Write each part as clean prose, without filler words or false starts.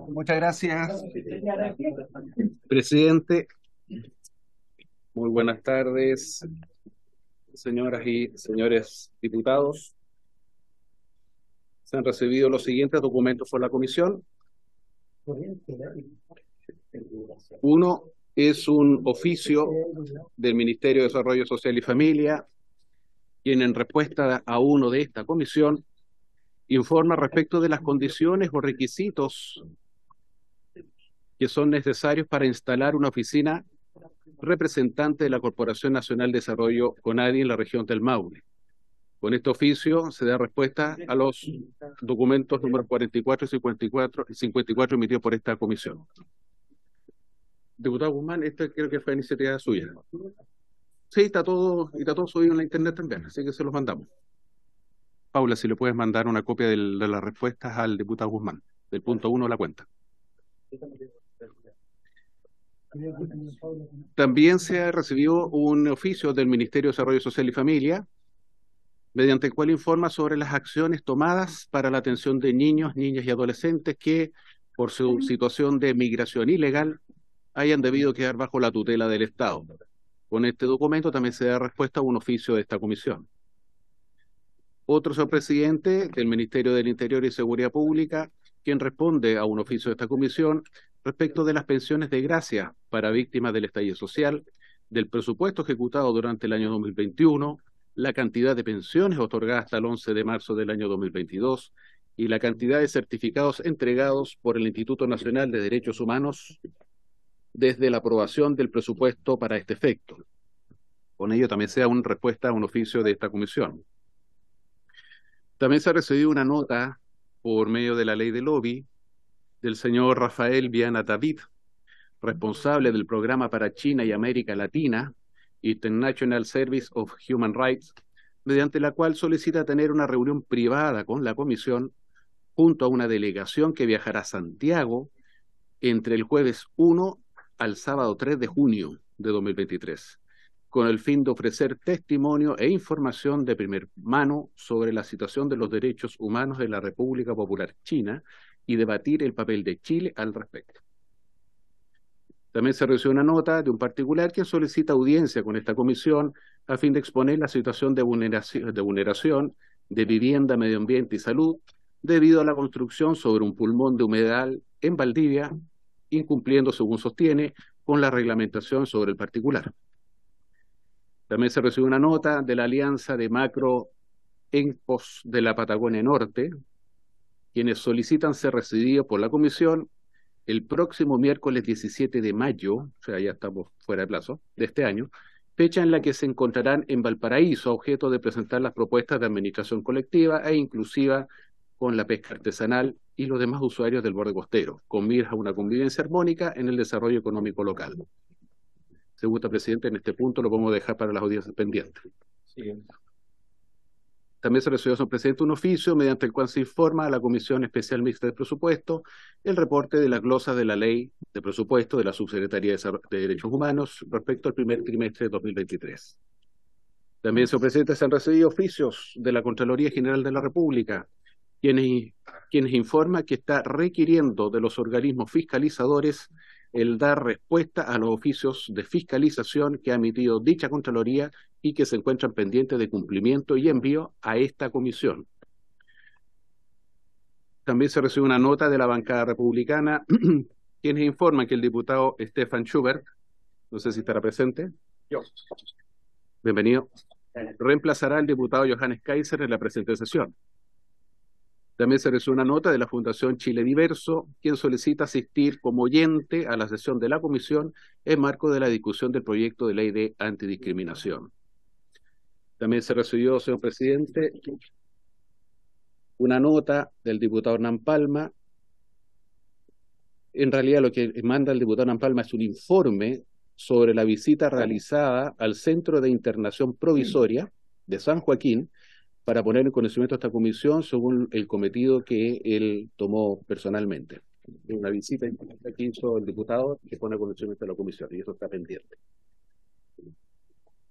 Muchas gracias, presidente. Muy buenas tardes, señoras y señores diputados. Se han recibido los siguientes documentos por la comisión. Uno es un oficio del Ministerio de Desarrollo Social y Familia, quien en respuesta a uno de esta comisión informa respecto de las condiciones o requisitos que son necesarios para instalar una oficina representante de la Corporación Nacional de Desarrollo CONADI en la región del Maule. Con este oficio se da respuesta a los documentos números 44 y 54 emitidos por esta comisión. Diputado Guzmán, esta creo que fue iniciativa suya. Sí, está todo subido en la internet también, así que se los mandamos. Paula, si le puedes mandar una copia de las respuestas al diputado Guzmán, del punto 1 de la cuenta. También se ha recibido un oficio del Ministerio de Desarrollo Social y Familia, mediante el cual informa sobre las acciones tomadas para la atención de niños, niñas y adolescentes que, por su situación de migración ilegal, hayan debido quedar bajo la tutela del Estado. Con este documento también se da respuesta a un oficio de esta comisión. Otro, señor presidente, del Ministerio del Interior y Seguridad Pública, quien responde a un oficio de esta comisión respecto de las pensiones de gracia para víctimas del estallido social, del presupuesto ejecutado durante el año 2021, la cantidad de pensiones otorgadas hasta el 11 de marzo del año 2022 y la cantidad de certificados entregados por el Instituto Nacional de Derechos Humanos desde la aprobación del presupuesto para este efecto. Con ello también se da una respuesta a un oficio de esta comisión. También se ha recibido una nota por medio de la ley de lobby del señor Rafael Viana David, responsable del programa para China y América Latina, International Service of Human Rights, mediante la cual solicita tener una reunión privada con la comisión junto a una delegación que viajará a Santiago entre el jueves 1 al sábado 3 de junio de 2023, con el fin de ofrecer testimonio e información de primera mano sobre la situación de los derechos humanos de la República Popular China y debatir el papel de Chile al respecto. También se recibió una nota de un particular que solicita audiencia con esta comisión a fin de exponer la situación de vulneración de vivienda, medio ambiente y salud debido a la construcción sobre un pulmón de humedal en Valdivia, incumpliendo, según sostiene, con la reglamentación sobre el particular. También se recibió una nota de la Alianza de Macro Encos de la Patagonia Norte, quienes solicitan ser recibidos por la comisión el próximo miércoles 17 de mayo, o sea, ya estamos fuera de plazo, de este año, fecha en la que se encontrarán en Valparaíso a objeto de presentar las propuestas de administración colectiva e inclusiva con la pesca artesanal y los demás usuarios del borde costero, con miras a una convivencia armónica en el desarrollo económico local. Si gusta, presidente, en este punto lo podemos dejar para las audiencias pendientes. Sí. También se recibió, señor presidente, un oficio mediante el cual se informa a la Comisión Especial Mixta de Presupuesto el reporte de las glosas de la Ley de Presupuesto de la Subsecretaría de Derechos Humanos respecto al primer trimestre de 2023. También, señor presidente, se han recibido oficios de la Contraloría General de la República, quienes informan que está requiriendo de los organismos fiscalizadores el dar respuesta a los oficios de fiscalización que ha emitido dicha Contraloría y que se encuentran pendientes de cumplimiento y envío a esta comisión. También se recibe una nota de la bancada republicana, quienes informan que el diputado Stefan Schubert, no sé si estará presente. Yo. Bienvenido. Reemplazará al diputado Johannes Kaiser en la presente sesión. También se recibe una nota de la Fundación Chile Diverso, quien solicita asistir como oyente a la sesión de la comisión en marco de la discusión del proyecto de ley de antidiscriminación. También se recibió, señor presidente, una nota del diputado Hernán Palma. En realidad lo que manda el diputado Hernán Palma es un informe sobre la visita realizada al Centro de Internación Provisoria de San Joaquín, para poner en conocimiento a esta comisión según el cometido que él tomó personalmente. Una visita que hizo el diputado que pone en conocimiento a la comisión, y eso está pendiente.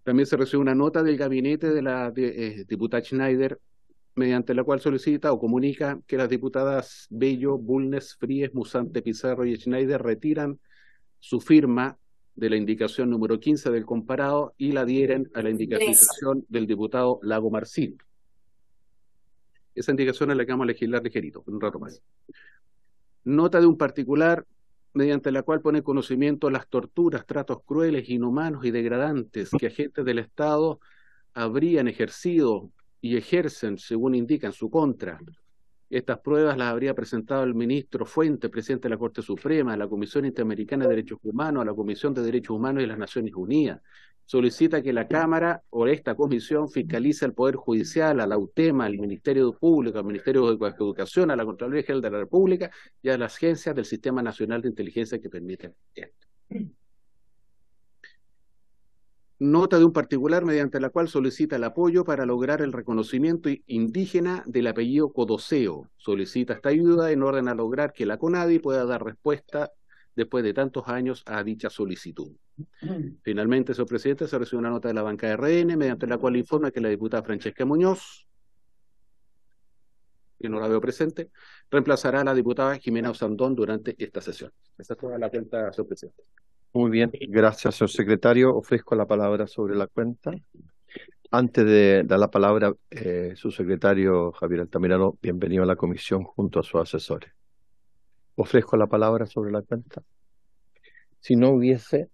También se recibe una nota del gabinete de la diputada Schneider, mediante la cual solicita o comunica que las diputadas Bello, Bulnes, Fríes, Musante, Pizarro y Schneider retiran su firma de la indicación número 15 del comparado y la adhieren a la indicación del diputado Lago Marcín. Esa indicación es la que vamos a legislar ligerito, en un rato más. Nota de un particular mediante la cual pone en conocimiento las torturas, tratos crueles, inhumanos y degradantes que agentes del Estado habrían ejercido y ejercen, según indica, en su contra. Estas pruebas las habría presentado el ministro Fuente, presidente de la Corte Suprema, a la Comisión Interamericana de Derechos Humanos, a la Comisión de Derechos Humanos de las Naciones Unidas. Solicita que la Cámara o esta comisión fiscalice al Poder Judicial, a la UTEMA, al Ministerio Público, al Ministerio de Educación, a la Contraloría General de la República y a las agencias del Sistema Nacional de Inteligencia que permiten esto. Nota de un particular mediante la cual solicita el apoyo para lograr el reconocimiento indígena del apellido Codoseo. Solicita esta ayuda en orden a lograr que la CONADI pueda dar respuesta después de tantos años a dicha solicitud. Finalmente, señor presidente, se recibe una nota de la banca de RN mediante la cual informa que la diputada Francesca Muñoz, que no la veo presente, reemplazará a la diputada Jimena Osandón durante esta sesión. Esta es toda la cuenta, señor presidente. Muy bien, gracias, señor secretario. Ofrezco la palabra sobre la cuenta. Antes de dar la palabra, su secretario Javier Altamirano, bienvenido a la comisión junto a sus asesores. Ofrezco la palabra sobre la cuenta. Si no hubiese,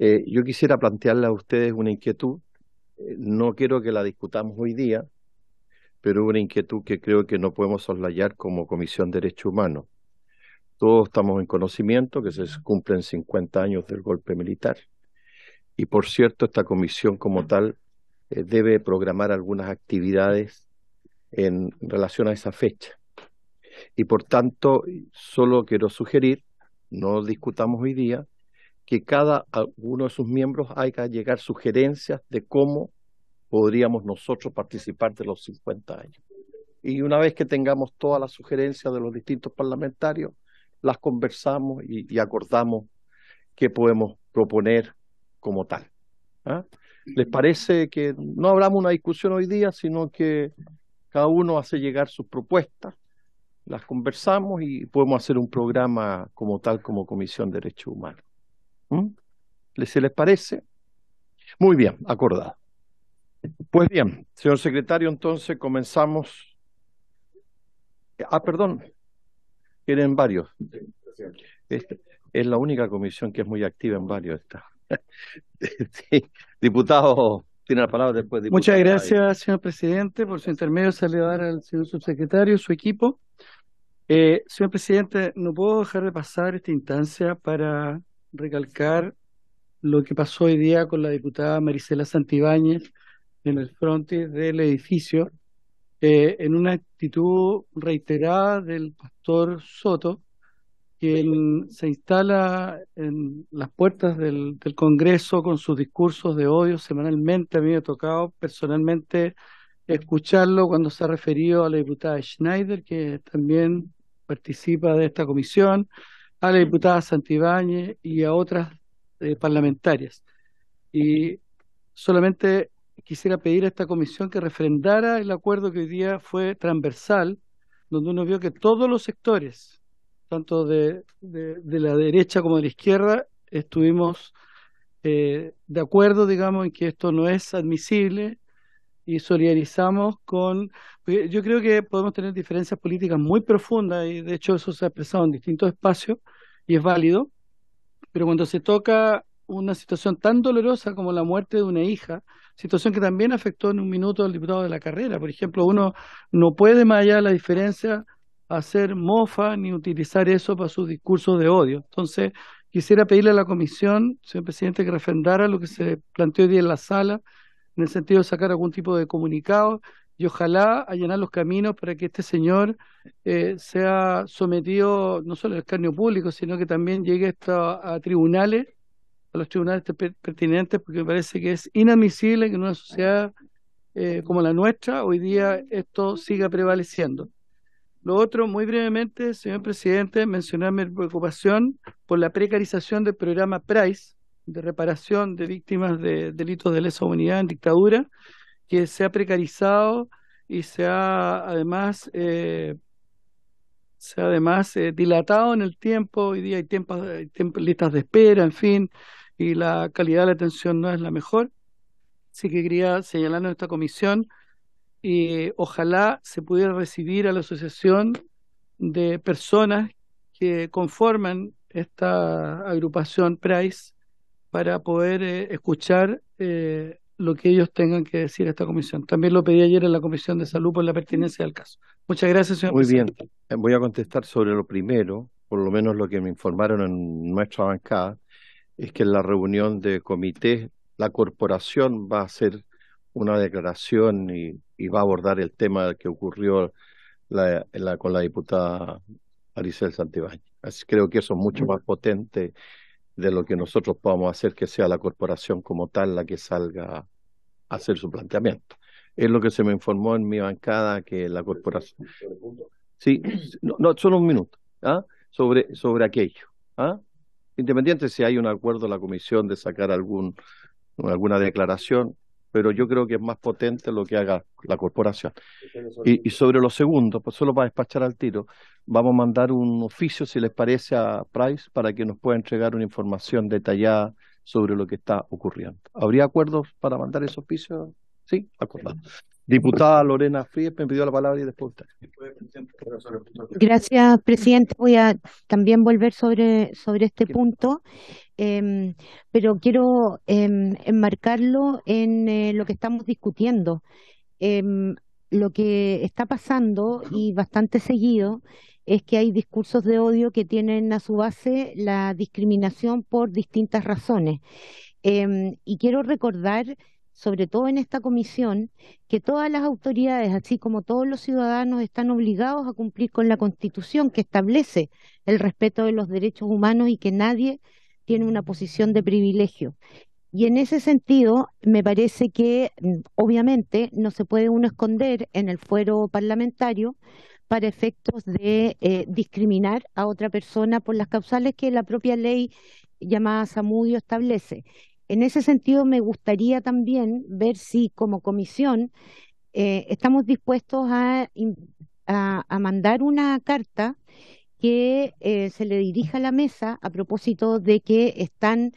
yo quisiera plantearle a ustedes una inquietud. No quiero que la discutamos hoy día, pero una inquietud que creo que no podemos soslayar como Comisión de Derechos Humanos. Todos estamos en conocimiento que se cumplen 50 años del golpe militar. Y por cierto, esta comisión como tal debe programar algunas actividades en relación a esa fecha. Y por tanto, solo quiero sugerir, no discutamos hoy día, que cada uno de sus miembros haga llegar sugerencias de cómo podríamos nosotros participar de los 50 años. Y una vez que tengamos todas las sugerencias de los distintos parlamentarios, las conversamos y acordamos qué podemos proponer como tal. ¿Ah? ¿Les parece que no hablamos una discusión hoy día, sino que cada uno hace llegar sus propuestas, las conversamos y podemos hacer un programa como tal, como Comisión de Derechos Humanos? ¿Se les parece? Muy bien, acordado. Pues bien, señor secretario, entonces comenzamos. Perdón. Quieren varios. Es la única comisión que es muy activa en varios. Sí. Diputado, tiene la palabra después. Diputado. Muchas gracias, señor presidente. Por su intermedio, saludar al señor subsecretario y su equipo. Señor presidente, no puedo dejar de pasar esta instancia para recalcar lo que pasó hoy día con la diputada Marisela Santibáñez en el frontis del edificio, en una actitud reiterada del pastor Soto, quien se instala en las puertas del Congreso con sus discursos de odio semanalmente. A mí me ha tocado personalmente escucharlo cuando se ha referido a la diputada Schneider, que también participa de esta comisión, a la diputada Santibáñez y a otras parlamentarias. Y solamente quisiera pedir a esta comisión que refrendara el acuerdo que hoy día fue transversal, donde uno vio que todos los sectores, tanto de la derecha como de la izquierda, estuvimos de acuerdo, digamos, en que esto no es admisible y solidarizamos con. Yo creo que podemos tener diferencias políticas muy profundas y de hecho eso se ha expresado en distintos espacios y es válido, pero cuando se toca una situación tan dolorosa como la muerte de una hija, situación que también afectó en un minuto al diputado de la carrera, por ejemplo, uno no puede, más allá de la diferencia, hacer mofa ni utilizar eso para sus discursos de odio. Entonces, quisiera pedirle a la comisión, señor presidente, que refrendara lo que se planteó hoy día en la sala, en el sentido de sacar algún tipo de comunicado y ojalá allanar los caminos para que este señor sea sometido no solo al escarnio público, sino que también llegue a tribunales, a los tribunales pertinentes, porque me parece que es inadmisible que en una sociedad como la nuestra, hoy día esto siga prevaleciendo. Lo otro, muy brevemente, señor presidente, mencionar mi preocupación por la precarización del programa PRICE de reparación de víctimas de delitos de lesa humanidad en dictadura, que se ha precarizado y se ha además dilatado en el tiempo. Hoy día hay listas de espera, en fin, y la calidad de la atención no es la mejor. Así que quería señalar en esta comisión y ojalá se pudiera recibir a la asociación de personas que conforman esta agrupación PRICE para poder escuchar lo que ellos tengan que decir a esta comisión. También lo pedí ayer en la Comisión de Salud por la pertinencia del caso. Muchas gracias, señor Muy bien, presidente. voy a contestar sobre lo primero, por lo menos lo que me informaron en nuestra bancada, es que en la reunión de comité la corporación va a hacer una declaración y va a abordar el tema que ocurrió con la diputada Aricel Santibáñez. Así creo que eso es mucho más potente de lo que nosotros podamos hacer, que sea la corporación como tal la que salga a hacer su planteamiento. Es lo que se me informó en mi bancada, que la corporación... Sí, no, no, solo un minuto, ¿ah? Sobre aquello, ¿ah? Independiente si hay un acuerdo en la comisión de sacar alguna declaración, pero yo creo que es más potente lo que haga la corporación. Y sobre lo segundo, pues solo para despachar al tiro, vamos a mandar un oficio, si les parece, a Price para que nos pueda entregar una información detallada sobre lo que está ocurriendo. ¿Habría acuerdos para mandar ese oficio? Sí, acordado. Diputada Lorena Frías me pidió la palabra y después usted. Gracias, presidente. Voy a también volver sobre este punto, pero quiero enmarcarlo en lo que estamos discutiendo. Em, lo que está pasando, y bastante seguido, es que hay discursos de odio que tienen a su base la discriminación por distintas razones. Y quiero recordar, sobre todo en esta comisión, que todas las autoridades, así como todos los ciudadanos, están obligados a cumplir con la Constitución, que establece el respeto de los derechos humanos y que nadie tiene una posición de privilegio. Y en ese sentido, me parece que obviamente no se puede uno esconder en el fuero parlamentario para efectos de discriminar a otra persona por las causales que la propia ley llamada Zamudio establece. En ese sentido, me gustaría también ver si como comisión estamos dispuestos a mandar una carta que se le dirija a la mesa a propósito de que están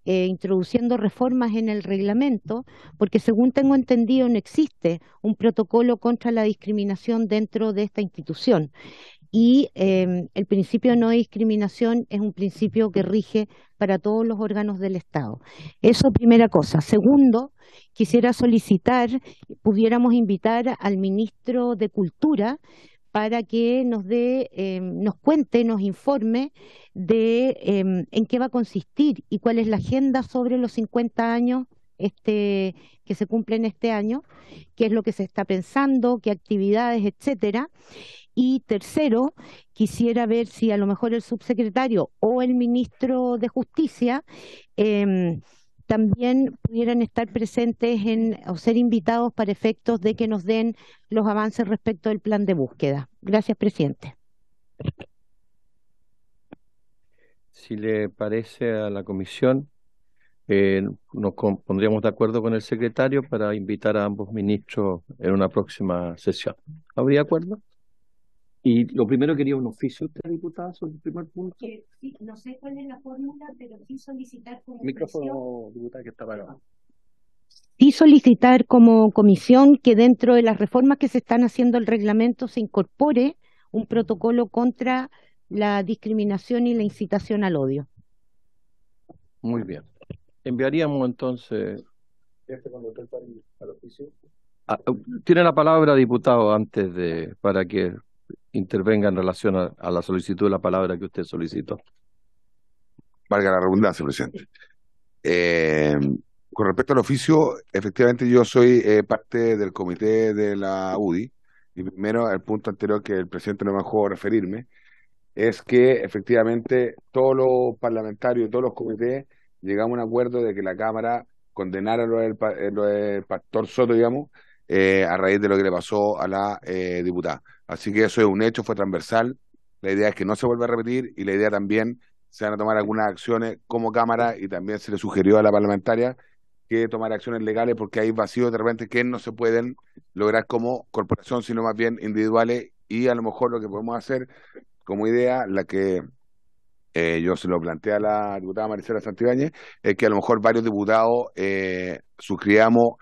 introduciendo reformas en el reglamento, porque según tengo entendido no existe un protocolo contra la discriminación dentro de esta institución. Y el principio de no discriminación es un principio que rige para todos los órganos del Estado. Eso, primera cosa. Segundo, quisiera solicitar, pudiéramos invitar al ministro de Cultura para que nos cuente, nos informe de en qué va a consistir y cuál es la agenda sobre los 50 años que se cumplen este año, qué es lo que se está pensando, qué actividades, etcétera. Y tercero, quisiera ver si a lo mejor el subsecretario o el ministro de Justicia también pudieran estar presentes o ser invitados para efectos de que nos den los avances respecto del plan de búsqueda. Gracias, presidente. Si le parece a la comisión, nos pondríamos de acuerdo con el secretario para invitar a ambos ministros en una próxima sesión. ¿Habría acuerdo? Y lo primero quería un oficio, usted, diputada, sobre el primer punto. Sí, no sé cuál es la fórmula, pero sí solicitar como Micrófono, diputada, que está apagado. Sí solicitar como comisión que dentro de las reformas que se están haciendo al reglamento se incorpore un protocolo contra la discriminación y la incitación al odio. Muy bien. Enviaríamos entonces... Tiene la palabra, diputado, para que intervenga en relación a la solicitud de la palabra que usted solicitó. Valga la redundancia, presidente. Con respecto al oficio, efectivamente yo soy parte del comité de la UDI, y primero el punto anterior que el presidente no me dejó referirme, es que efectivamente todos los parlamentarios y todos los comités llegamos a un acuerdo de que la Cámara condenara lo del pastor Soto, digamos, a raíz de lo que le pasó a la diputada. Así que eso es un hecho, fue transversal. La idea es que no se vuelva a repetir y la idea también se van a tomar algunas acciones como Cámara y también se le sugirió a la parlamentaria que tomar acciones legales porque hay vacíos de repente que no se pueden lograr como corporación, sino más bien individuales y a lo mejor lo que podemos hacer como idea, la que yo se lo planteé a la diputada Maricela Santibáñez, es que a lo mejor varios diputados suscribamos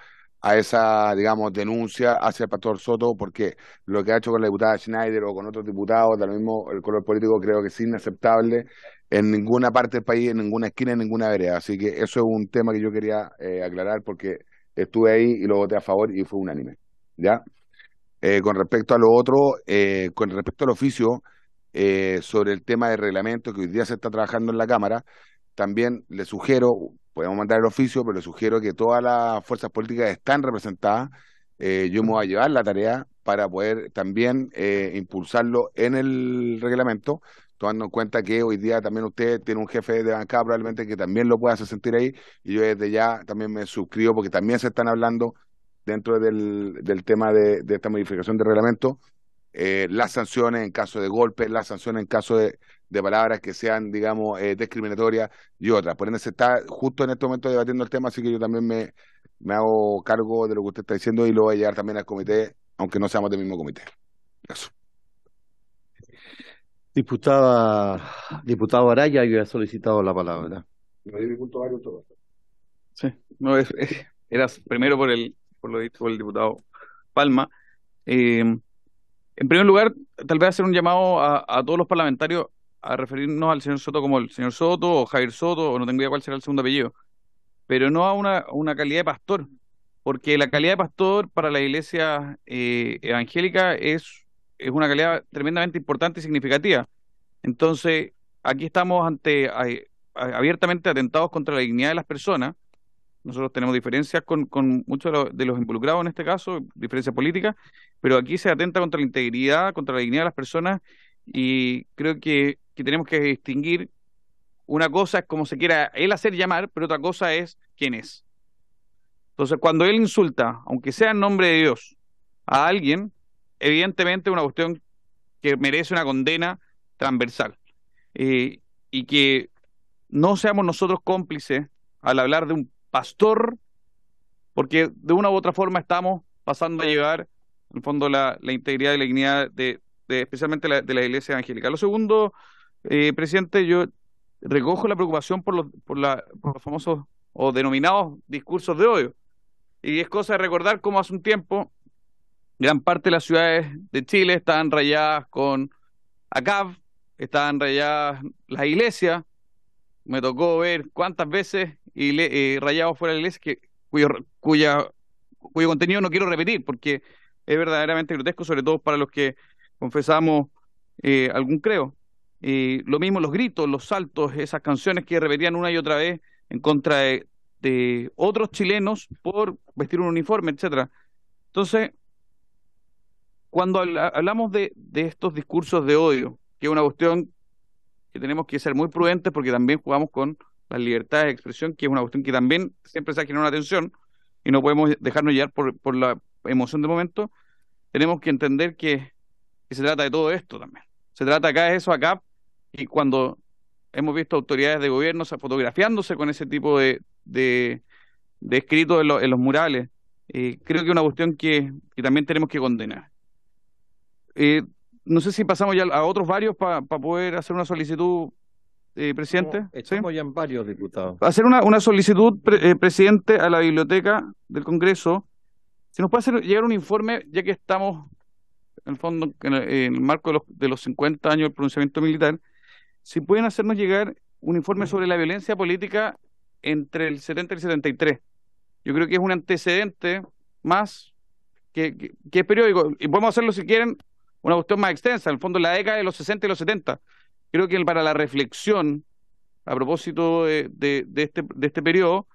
a esa, digamos, denuncia hacia el pastor Soto, porque lo que ha hecho con la diputada Schneider o con otros diputados, de lo mismo el color político, creo que es inaceptable en ninguna parte del país, en ninguna esquina, en ninguna vereda. Así que eso es un tema que yo quería aclarar porque estuve ahí y lo voté a favor y fue unánime. ¿Ya? Con respecto a lo otro, con respecto al oficio, sobre el tema del reglamento que hoy día se está trabajando en la Cámara, también le sugiero, podemos mandar el oficio, pero le sugiero que todas las fuerzas políticas están representadas. Yo me voy a llevar la tarea para poder también impulsarlo en el reglamento, tomando en cuenta que hoy día también usted tiene un jefe de bancada probablemente que también lo pueda hacer sentir ahí, y yo desde ya también me suscribo porque también se están hablando dentro del tema de esta modificación del reglamento, las sanciones en caso de golpes, las sanciones en caso de palabras que sean, digamos, discriminatorias y otras. Por ende, se está justo en este momento debatiendo el tema, así que yo también me hago cargo de lo que usted está diciendo y lo voy a llevar también al comité, aunque no seamos del mismo comité. Eso. Diputado Araya, yo he solicitado la palabra. Sí, no, era primero por lo dicho por el diputado Palma. En primer lugar, tal vez hacer un llamado a todos los parlamentarios a referirnos al señor Soto como el señor Soto o Javier Soto, o no tengo idea cuál será el segundo apellido, pero no a una calidad de pastor, porque la calidad de pastor para la iglesia evangélica es una calidad tremendamente importante y significativa. Entonces, aquí estamos ante abiertamente atentados contra la dignidad de las personas. Nosotros tenemos diferencias con muchos de los involucrados en este caso, diferencias políticas, pero aquí se atenta contra la integridad, contra la dignidad de las personas, y creo que tenemos que distinguir. Una cosa es como se quiera él hacer llamar, pero otra cosa es quién es. Entonces, cuando él insulta, aunque sea en nombre de Dios, a alguien, evidentemente es una cuestión que merece una condena transversal. Y que no seamos nosotros cómplices al hablar de un pastor, porque de una u otra forma estamos pasando a llevar, en el fondo, la integridad y la dignidad especialmente de la iglesia evangélica. Lo segundo, presidente, yo recojo la preocupación por los famosos o denominados discursos de odio. Y es cosa de recordar cómo hace un tiempo gran parte de las ciudades de Chile estaban rayadas con ACAB, estaban rayadas las iglesias. Me tocó ver cuántas veces rayados fuera de la iglesia cuyo contenido no quiero repetir porque es verdaderamente grotesco, sobre todo para los que confesamos algún credo. Lo mismo los gritos, los saltos, esas canciones que repetían una y otra vez en contra de otros chilenos por vestir un uniforme, etcétera. Entonces, cuando hablamos de estos discursos de odio, que es una cuestión que tenemos que ser muy prudentes porque también jugamos con las libertades de expresión, que es una cuestión que también siempre se ha generado una tensión y no podemos dejarnos llevar por la emoción del momento. Tenemos que entender que se trata de todo esto también. Se trata acá de eso acá, y cuando hemos visto autoridades de gobierno fotografiándose con ese tipo de escritos en los murales, creo que es una cuestión que también tenemos que condenar. No sé si pasamos ya a otros varios para poder hacer una solicitud, presidente. Estamos ya en varios diputados. Hacer una solicitud, presidente, a la biblioteca del Congreso. Si nos puede hacer llegar un informe, ya que estamos, en el fondo, en el marco de los 50 años del pronunciamiento militar, si pueden hacernos llegar un informe sobre la violencia política entre el 70 y el 73. Yo creo que es un antecedente más que es periódico, y podemos hacerlo si quieren una cuestión más extensa, en el fondo, en la década de los 60 y los 70. Creo que para la reflexión, a propósito de este periodo,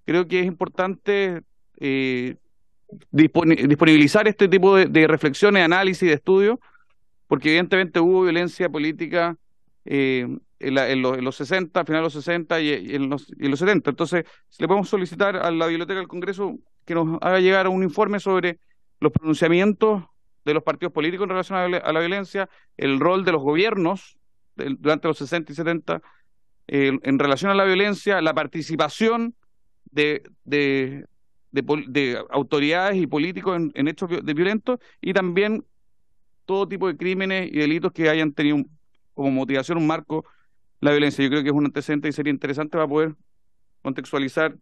creo que es importante disponibilizar este tipo de reflexiones, análisis, de estudio, porque evidentemente hubo violencia política en los 60, a finales de los 60 y en los 70. Entonces, si le podemos solicitar a la Biblioteca del Congreso que nos haga llegar un informe sobre los pronunciamientos de los partidos políticos en relación a la violencia, el rol de los gobiernos durante los 60 y 70 en relación a la violencia, la participación de autoridades y políticos en hechos violentos, y también todo tipo de crímenes y delitos que hayan tenido como motivación, un marco, la violencia. Yo creo que es un antecedente y sería interesante para poder contextualizar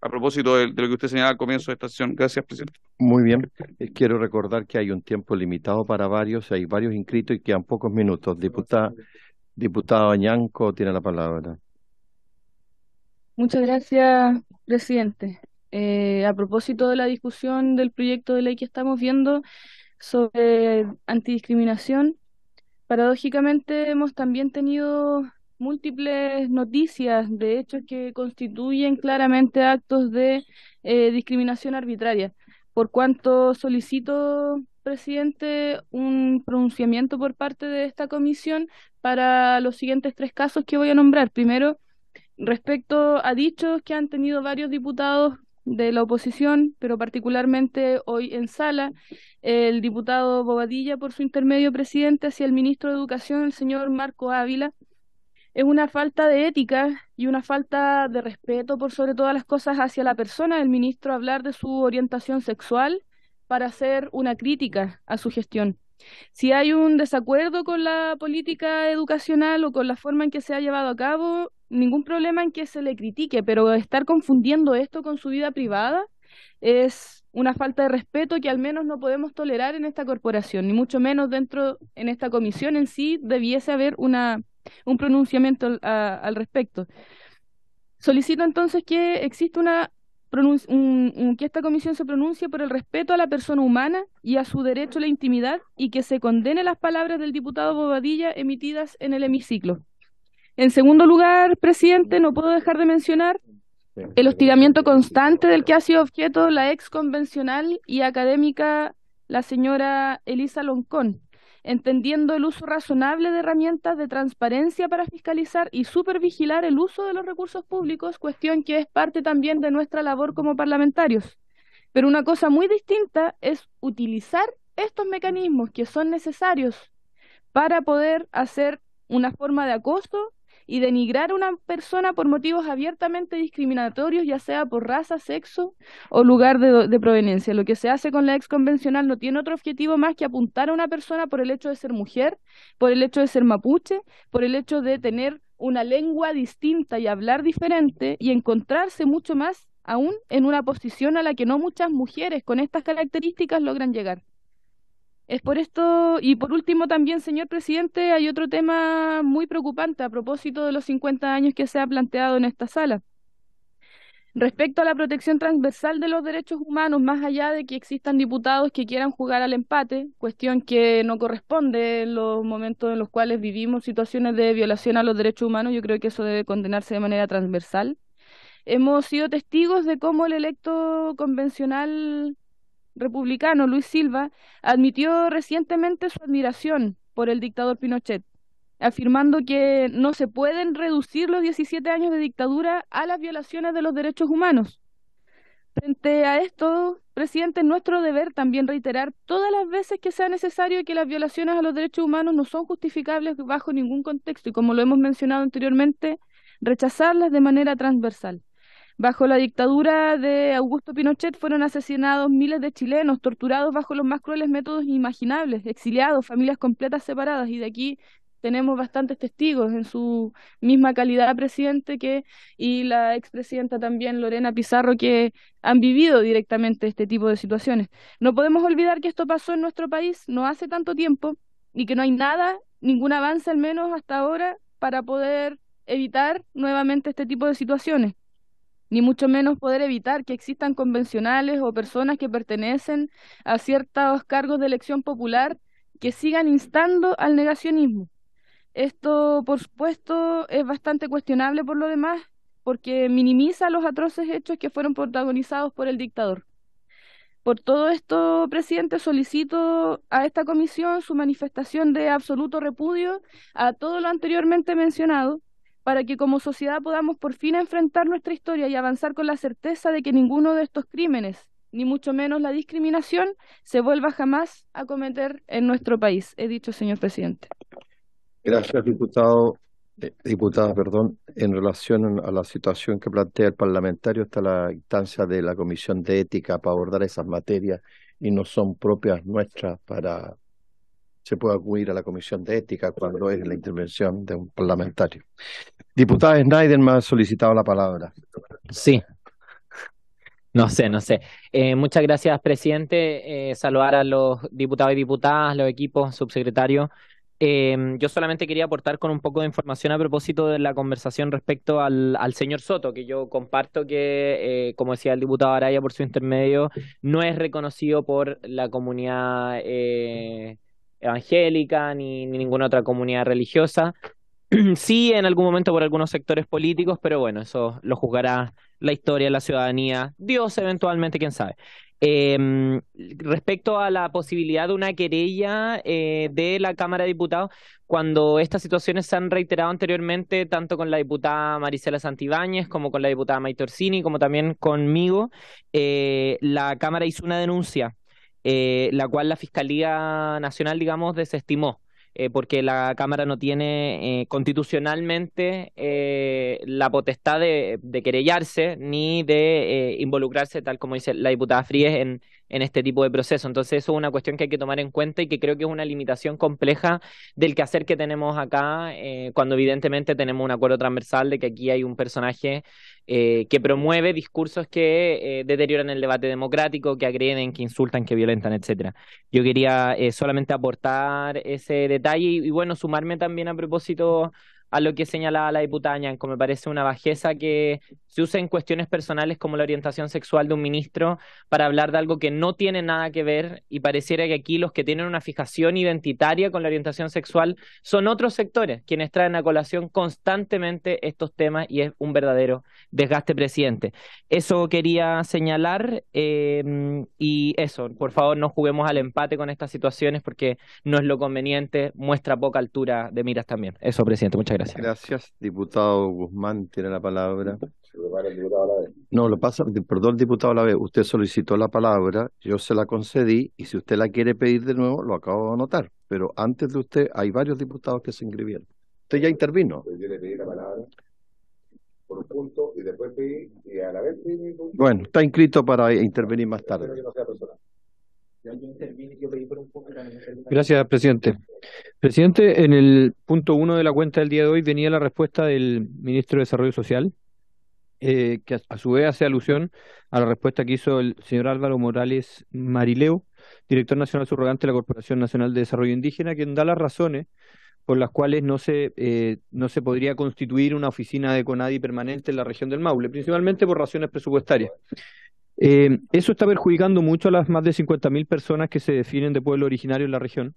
a propósito de lo que usted señalaba al comienzo de esta sesión. Gracias, presidente. Muy bien. Quiero recordar que hay un tiempo limitado para varios, hay varios inscritos y quedan pocos minutos. Diputado Añanco tiene la palabra. Muchas gracias, presidente. A propósito de la discusión del proyecto de ley que estamos viendo sobre antidiscriminación, paradójicamente hemos también tenido múltiples noticias de hechos que constituyen claramente actos de discriminación arbitraria, por cuanto solicito, presidente, un pronunciamiento por parte de esta comisión para los siguientes 3 casos que voy a nombrar. Primero, respecto a dichos que han tenido varios diputados de la oposición, pero particularmente hoy en sala, el diputado Bobadilla, por su intermedio, presidente, hacia el ministro de Educación, el señor Marco Ávila. Es una falta de ética y una falta de respeto, por sobre todas las cosas, hacia la persona del ministro, hablar de su orientación sexual para hacer una crítica a su gestión. Si hay un desacuerdo con la política educacional o con la forma en que se ha llevado a cabo, ningún problema en que se le critique, pero estar confundiendo esto con su vida privada es una falta de respeto que al menos no podemos tolerar en esta corporación, ni mucho menos en esta comisión en sí debiese haber un pronunciamiento al respecto. Solicito entonces que exista que esta comisión se pronuncie por el respeto a la persona humana y a su derecho a la intimidad, y que se condene las palabras del diputado Bobadilla emitidas en el hemiciclo. En segundo lugar, presidente, no puedo dejar de mencionar el hostigamiento constante del que ha sido objeto la ex convencional y académica, la señora Elisa Loncón, entendiendo el uso razonable de herramientas de transparencia para fiscalizar y supervigilar el uso de los recursos públicos, cuestión que es parte también de nuestra labor como parlamentarios. Pero una cosa muy distinta es utilizar estos mecanismos que son necesarios para poder hacer una forma de acoso y denigrar a una persona por motivos abiertamente discriminatorios, ya sea por raza, sexo o lugar de proveniencia. Lo que se hace con la ex convencional no tiene otro objetivo más que apuntar a una persona por el hecho de ser mujer, por el hecho de ser mapuche, por el hecho de tener una lengua distinta y hablar diferente, y encontrarse mucho más aún en una posición a la que no muchas mujeres con estas características logran llegar. Es por esto, y por último también, señor presidente, hay otro tema muy preocupante a propósito de los 50 años que se ha planteado en esta sala. Respecto a la protección transversal de los derechos humanos, más allá de que existan diputados que quieran jugar al empate, cuestión que no corresponde en los momentos en los cuales vivimos situaciones de violación a los derechos humanos, yo creo que eso debe condenarse de manera transversal. Hemos sido testigos de cómo el electo convencional republicano Luis Silva admitió recientemente su admiración por el dictador Pinochet, afirmando que no se pueden reducir los 17 años de dictadura a las violaciones de los derechos humanos. Frente a esto, presidente, es nuestro deber también reiterar todas las veces que sea necesario que las violaciones a los derechos humanos no son justificables bajo ningún contexto, y como lo hemos mencionado anteriormente, rechazarlas de manera transversal. Bajo la dictadura de Augusto Pinochet fueron asesinados miles de chilenos, torturados bajo los más crueles métodos inimaginables, exiliados, familias completas separadas, y de aquí tenemos bastantes testigos en su misma calidad, presidente, y la expresidenta también, Lorena Pizarro, que han vivido directamente este tipo de situaciones. No podemos olvidar que esto pasó en nuestro país no hace tanto tiempo, y que no hay ningún avance al menos hasta ahora para poder evitar nuevamente este tipo de situaciones, ni mucho menos poder evitar que existan convencionales o personas que pertenecen a ciertos cargos de elección popular que sigan instando al negacionismo. Esto, por supuesto, es bastante cuestionable por lo demás, porque minimiza los atroces hechos que fueron protagonizados por el dictador. Por todo esto, presidente, solicito a esta comisión su manifestación de absoluto repudio a todo lo anteriormente mencionado, para que como sociedad podamos por fin enfrentar nuestra historia y avanzar con la certeza de que ninguno de estos crímenes ni mucho menos la discriminación, se vuelva jamás a cometer en nuestro país. He dicho, señor presidente. Gracias, diputada, perdón. En relación a la situación que plantea el parlamentario, está la instancia de la Comisión de Ética para abordar esas materias y no son propias nuestras para se puede acudir a la Comisión de Ética cuando es la intervención de un parlamentario. Diputada Snyder me ha solicitado la palabra. Sí, no sé. Muchas gracias, presidente. Saludar a los diputados y diputadas, los equipos, subsecretarios. Yo solamente quería aportar con un poco de información a propósito de la conversación respecto al señor Soto, que yo comparto que, como decía el diputado Araya por su intermedio, no es reconocido por la comunidad evangélica ni ninguna otra comunidad religiosa. Sí, en algún momento por algunos sectores políticos, pero bueno, eso lo juzgará la historia, la ciudadanía, Dios eventualmente, quién sabe. Respecto a la posibilidad de una querella de la Cámara de Diputados, cuando estas situaciones se han reiterado anteriormente, tanto con la diputada Marisela Santibáñez como con la diputada Maite Orsini, como también conmigo, la Cámara hizo una denuncia, la cual la Fiscalía Nacional, digamos, desestimó. Porque la Cámara no tiene constitucionalmente la potestad de querellarse ni de involucrarse, tal como dice la diputada Fríes, en este tipo de proceso. Entonces eso es una cuestión que hay que tomar en cuenta y que creo que es una limitación compleja del quehacer que tenemos acá, cuando evidentemente tenemos un acuerdo transversal de que aquí hay un personaje que promueve discursos que deterioran el debate democrático, que agreden, que insultan, que violentan, etcétera. Yo quería solamente aportar ese detalle y bueno, sumarme también a propósito a lo que señalaba la diputada Ñanco. Me parece una bajeza que se use en cuestiones personales como la orientación sexual de un ministro para hablar de algo que no tiene nada que ver, y pareciera que aquí los que tienen una fijación identitaria con la orientación sexual son otros sectores quienes traen a colación constantemente estos temas y es un verdadero desgaste, presidente. Eso quería señalar y eso, por favor no juguemos al empate con estas situaciones porque no es lo conveniente, muestra poca altura de miras también. Eso, presidente, muchas gracias. Gracias. Diputado Guzmán tiene la palabra. No, lo pasa, perdón, diputado Alavés, usted solicitó la palabra, yo se la concedí y si usted la quiere pedir de nuevo, lo acabo de anotar. Pero antes de usted hay varios diputados que se inscribieron. Usted ya intervino. Yo le pedí la palabra por un punto y después pedí y a la vez pedí un punto. Bueno, está inscrito para intervenir más tarde. Espero que no sea personal. Gracias, presidente. Presidente, en el punto 1 de la cuenta del día de hoy venía la respuesta del ministro de Desarrollo Social, que a su vez hace alusión a la respuesta que hizo el señor Álvaro Morales Marileu, director nacional subrogante de la Corporación Nacional de Desarrollo Indígena, quien da las razones por las cuales no se podría constituir una oficina de CONADI permanente en la región del Maule, principalmente por razones presupuestarias. Eso está perjudicando mucho a las más de 50.000 personas que se definen de pueblo originario en la región.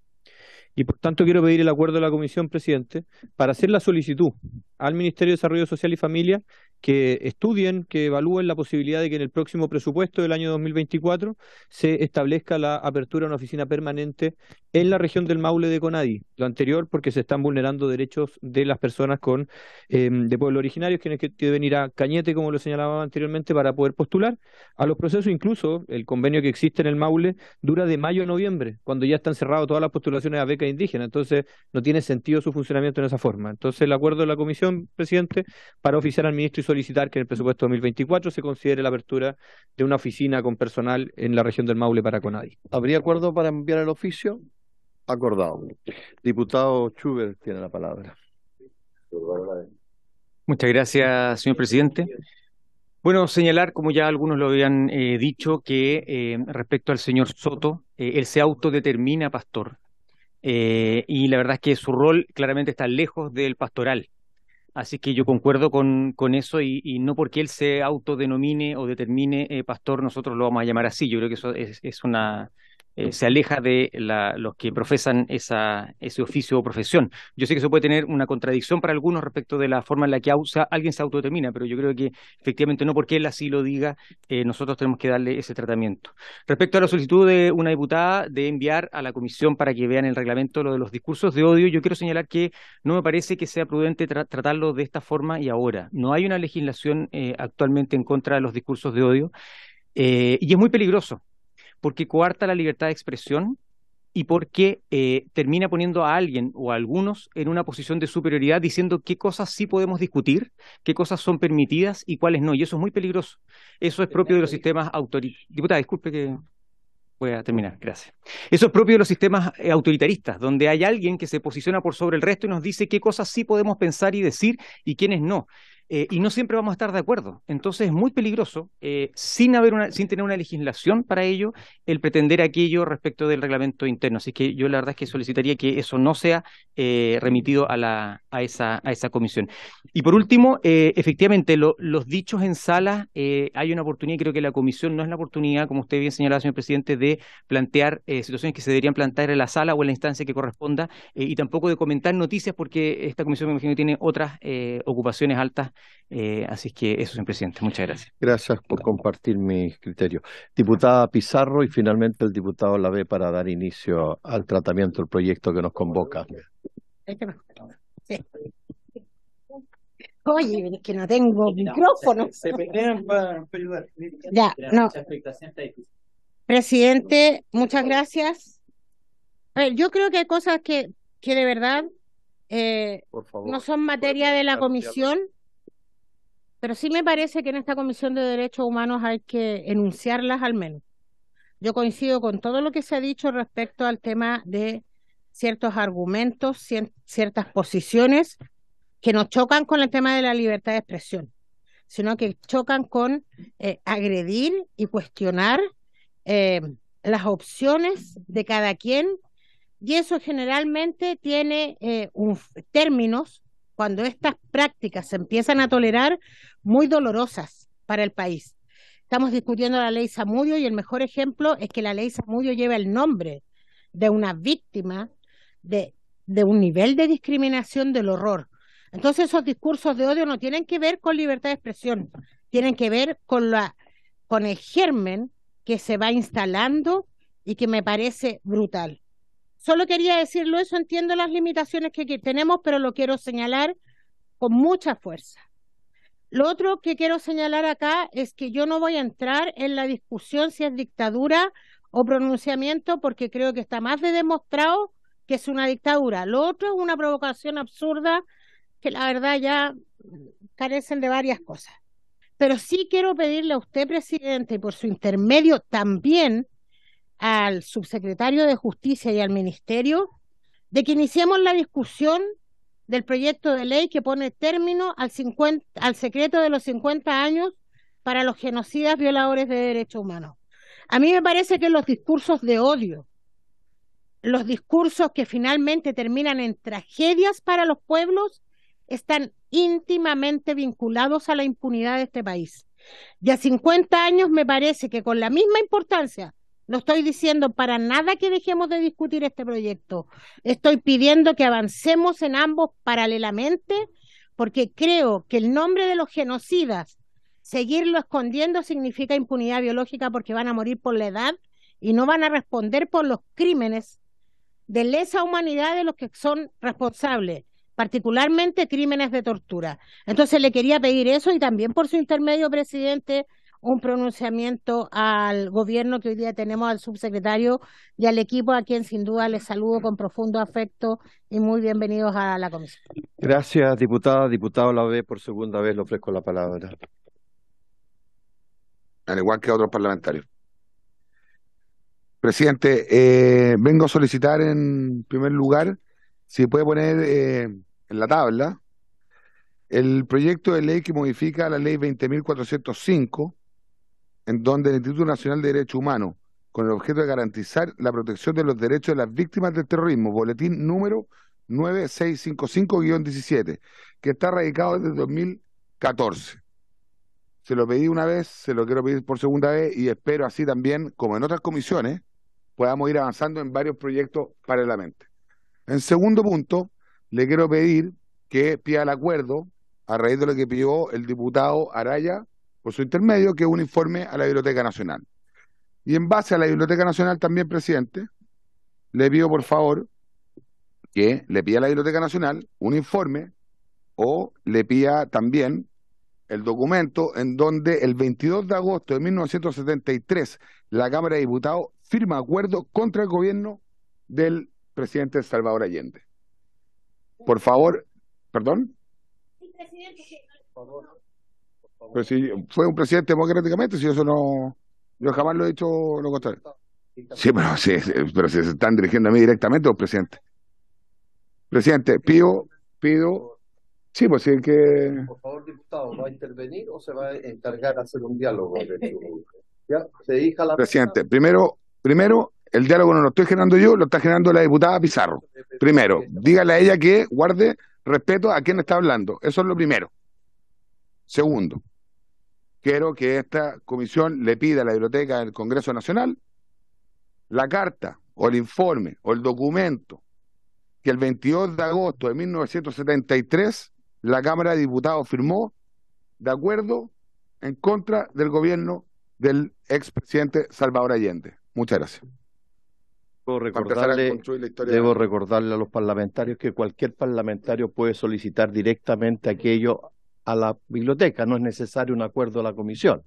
Y por tanto quiero pedir el acuerdo de la Comisión, presidente, para hacer la solicitud al Ministerio de Desarrollo Social y Familia que estudien, que evalúen la posibilidad de que en el próximo presupuesto del año 2024 se establezca la apertura de una oficina permanente en la región del Maule de CONADI. Lo anterior porque se están vulnerando derechos de las personas de pueblo originario, quienes deben ir a Cañete, como lo señalaba anteriormente, para poder postular a los procesos. Incluso el convenio que existe en el Maule dura de mayo a noviembre, cuando ya están cerradas todas las postulaciones a becas indígenas. Entonces no tiene sentido su funcionamiento en esa forma. Entonces el acuerdo de la Comisión, presidente, para oficiar al ministro y solicitar que en el presupuesto 2024 se considere la apertura de una oficina con personal en la región del Maule para CONADI. ¿Habría acuerdo para enviar el oficio? Acordado. Diputado Schubert tiene la palabra. Muchas gracias, señor presidente. Bueno, señalar, como ya algunos lo habían dicho, que respecto al señor Soto, él se autodetermina pastor. Y la verdad es que su rol claramente está lejos del pastoral. Así que yo concuerdo con eso y no porque él se autodenomine o determine pastor, nosotros lo vamos a llamar así. Yo creo que eso es una... se aleja de los que profesan ese oficio o profesión. Yo sé que eso puede tener una contradicción para algunos respecto de la forma en la que alguien se autodetermina, pero yo creo que efectivamente no porque él así lo diga, nosotros tenemos que darle ese tratamiento. Respecto a la solicitud de una diputada de enviar a la comisión para que vean el reglamento lo de los discursos de odio, yo quiero señalar que no me parece que sea prudente tratarlo de esta forma y ahora. No hay una legislación actualmente en contra de los discursos de odio. Y es muy peligroso, porque coarta la libertad de expresión y porque termina poniendo a alguien o a algunos en una posición de superioridad diciendo qué cosas sí podemos discutir, qué cosas son permitidas y cuáles no. Y eso es muy peligroso. Eso es propio de los sistemas autoritarios. Diputada, disculpe que voy a terminar, gracias. Eso es propio de los sistemas autoritaristas, donde hay alguien que se posiciona por sobre el resto y nos dice qué cosas sí podemos pensar y decir y quiénes no. Y no siempre vamos a estar de acuerdo. Entonces es muy peligroso, sin tener una legislación para ello, el pretender aquello respecto del reglamento interno. Así que yo la verdad es que solicitaría que eso no sea remitido a esa comisión. Y por último, efectivamente, los dichos en sala, hay una oportunidad, y creo que la comisión no es la oportunidad, como usted bien señalaba, señor presidente, de plantear situaciones que se deberían plantear en la sala o en la instancia que corresponda, y tampoco de comentar noticias, porque esta comisión me imagino que tiene otras ocupaciones altas. Así es que eso, señor presidente. Muchas gracias. Gracias por compartir mis criterios. Diputada Pizarro y finalmente el diputado Lavé para dar inicio al tratamiento del proyecto que nos convoca. Sí. Oye, es que no tengo micrófono. Se pelean para ayudar. Ya, no. Presidente, muchas gracias. A ver, yo creo que hay cosas que de verdad Por favor. no son materia de la comisión, pero sí me parece que en esta Comisión de Derechos Humanos hay que enunciarlas al menos. Yo coincido con todo lo que se ha dicho respecto al tema de ciertos argumentos, ciertas posiciones que no chocan con el tema de la libertad de expresión, sino que chocan con agredir y cuestionar las opciones de cada quien, y eso generalmente tiene términos, cuando estas prácticas se empiezan a tolerar, muy dolorosas para el país. Estamos discutiendo la ley Zamudio y el mejor ejemplo es que la ley Zamudio lleva el nombre de una víctima de un nivel de discriminación del horror. Entonces esos discursos de odio no tienen que ver con libertad de expresión, tienen que ver con el germen que se va instalando y que me parece brutal. Solo quería decirlo eso, entiendo las limitaciones que tenemos, pero lo quiero señalar con mucha fuerza. Lo otro que quiero señalar acá es que yo no voy a entrar en la discusión si es dictadura o pronunciamiento, porque creo que está más de demostrado que es una dictadura. Lo otro es una provocación absurda que la verdad ya carecen de varias cosas. Pero sí quiero pedirle a usted, presidente, y por su intermedio también al subsecretario de Justicia y al Ministerio, de que iniciemos la discusión del proyecto de ley que pone término al secreto de los 50 años para los genocidas violadores de derechos humanos. A mí me parece que los discursos de odio, los discursos que finalmente terminan en tragedias para los pueblos, están íntimamente vinculados a la impunidad de este país. Y a 50 años me parece que con la misma importancia, no estoy diciendo para nada que dejemos de discutir este proyecto, estoy pidiendo que avancemos en ambos paralelamente, porque creo que el nombre de los genocidas, seguirlo escondiendo significa impunidad biológica, porque van a morir por la edad y no van a responder por los crímenes de lesa humanidad de los que son responsables, particularmente crímenes de tortura. Entonces le quería pedir eso y también por su intermedio, presidente, un pronunciamiento al gobierno que hoy día tenemos, al subsecretario y al equipo, a quien sin duda les saludo con profundo afecto y muy bienvenidos a la comisión. Gracias, diputada. Diputado Lavé, por segunda vez le ofrezco la palabra. Al igual que a otros parlamentarios. Presidente, vengo a solicitar en primer lugar, si puede poner en la tabla, el proyecto de ley que modifica la ley 20.405, en donde el Instituto Nacional de Derechos Humanos, con el objeto de garantizar la protección de los derechos de las víctimas del terrorismo, boletín número 9655-17, que está radicado desde 2014. Se lo pedí una vez, se lo quiero pedir por segunda vez y espero así también, como en otras comisiones, podamos ir avanzando en varios proyectos paralelamente. En segundo punto, le quiero pedir que pida el acuerdo, a raíz de lo que pidió el diputado Araya, por su intermedio, que es un informe a la Biblioteca Nacional. Y en base a la Biblioteca Nacional también, presidente, le pido por favor que le pida a la Biblioteca Nacional un informe o le pida también el documento en donde el 22 de agosto de 1973 la Cámara de Diputados firma acuerdo contra el gobierno del presidente Salvador Allende. Por favor, ¿perdón? Pero si fue un presidente democráticamente, si eso no, yo jamás lo he dicho lo contrario. Sí, pero si se están dirigiendo a mí directamente, presidente. Presidente, pido, sí, pues sí que... Por favor, diputado, ¿va a intervenir o se va a encargar de hacer un diálogo? ¿Ya? Se dirija a la... Presidente, primero, el diálogo no lo estoy generando yo, lo está generando la diputada Pizarro. Primero, dígale a ella que guarde respeto a quien está hablando. Eso es lo primero. Segundo, quiero que esta comisión le pida a la Biblioteca del Congreso Nacional la carta o el informe o el documento que el 22 de agosto de 1973 la Cámara de Diputados firmó de acuerdo en contra del gobierno del expresidente Salvador Allende. Muchas gracias. Debo recordarle a los parlamentarios que cualquier parlamentario puede solicitar directamente aquello a la biblioteca, no es necesario un acuerdo de la comisión.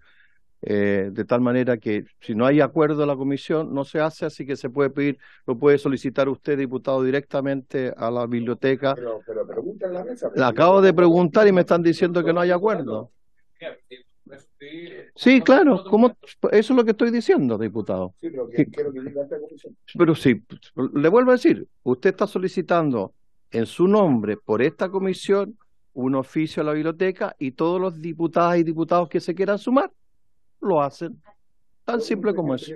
De tal manera que si no hay acuerdo de la comisión no se hace, así que se puede pedir, lo puede solicitar usted, diputado, directamente a la biblioteca. Pero pregúntale a la mesa. Le acabo de preguntar y me están diciendo que no hay acuerdo. Sí, claro, eso es lo que estoy diciendo, diputado. Sí, pero quiero que diga esta comisión. Pero sí, le vuelvo a decir, usted está solicitando en su nombre por esta comisión un oficio a la biblioteca y todos los diputadas y diputados que se quieran sumar lo hacen. Tan simple como eso.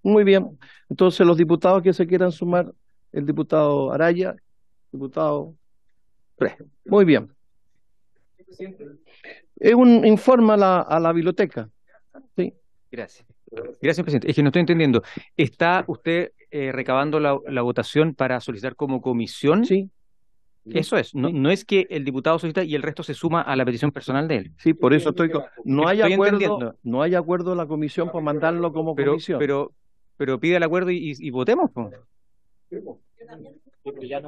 Muy bien. Entonces los diputados que se quieran sumar, el diputado Araya, diputado Pres. Muy bien. Es un informe a la biblioteca. Sí. Gracias. Gracias, presidente. Es que no estoy entendiendo. ¿Está usted recabando la votación para solicitar como comisión? Sí. Eso es. No es que el diputado solicita y el resto se suma a la petición personal de él. Sí, por eso no hay entendiendo. No hay acuerdo de la comisión para mandarlo como comisión. Pero pide el acuerdo y votemos, pues.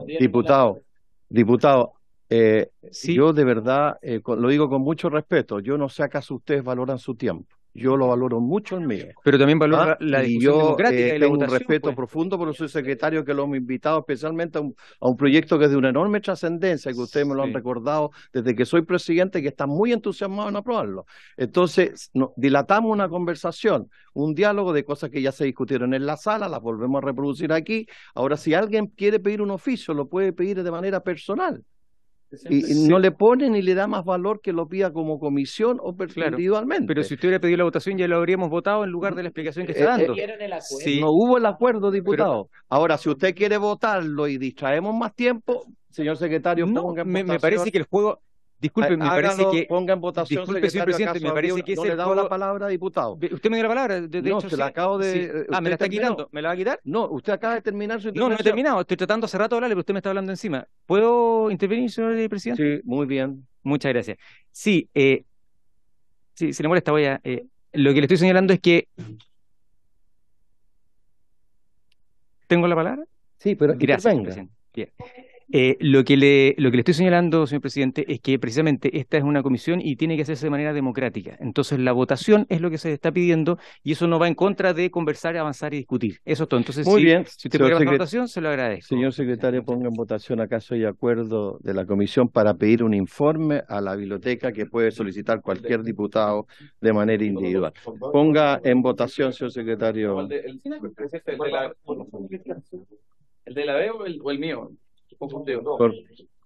Diputado, Sí. yo de verdad lo digo con mucho respeto. Yo no sé acaso ustedes valoran su tiempo. Yo lo valoro mucho el mío. Pero también valora la discusión democrática y la tengo un votación, respeto pues. profundo por su secretario que lo hemos invitado especialmente a un proyecto que es de una enorme trascendencia, que ustedes me lo han recordado desde que soy presidente, que están muy entusiasmados en aprobarlo. Entonces, dilatamos una conversación, un diálogo de cosas que ya se discutieron en la sala, las volvemos a reproducir aquí. Ahora, si alguien quiere pedir un oficio, lo puede pedir de manera personal. Y no le pone ni le da más valor que lo pida como comisión o individualmente. Pero si usted hubiera pedido la votación, ya lo habríamos votado en lugar de la explicación que está dando. Sí. No hubo el acuerdo, diputado. Ahora, si usted quiere votarlo y distraemos más tiempo, señor secretario, ponga en votación. Me parece que el juego... Disculpe, me parece que... Ponga en votación, disculpe, señor presidente, me parece que no ese le he dado la palabra, diputado. ¿Usted me dio la palabra? De no, hecho, se la acabo de... Sí. ¿Me la está quitando? ¿Me la va a quitar? No, usted acaba de terminar su intervención. No he terminado. Estoy tratando hace rato de hablarle, pero usted me está hablando encima. ¿Puedo intervenir, señor presidente? Sí, muy bien. Muchas gracias. Sí, si le molesta, voy a... lo que le estoy señalando es que... ¿Tengo la palabra? Sí, pero gracias, presidente. Bien. Lo que le estoy señalando, señor presidente, es que precisamente esta es una comisión y tiene que hacerse de manera democrática. Entonces la votación es lo que se está pidiendo y eso no va en contra de conversar, avanzar y discutir. Eso es todo. Entonces, muy bien. Si usted puede pasar la votación, se lo agradezco. Señor secretario, ponga en votación acaso hay acuerdo de la comisión para pedir un informe a la biblioteca que puede solicitar cualquier diputado de manera individual. Ponga en votación, señor secretario. ¿El de la B o el mío?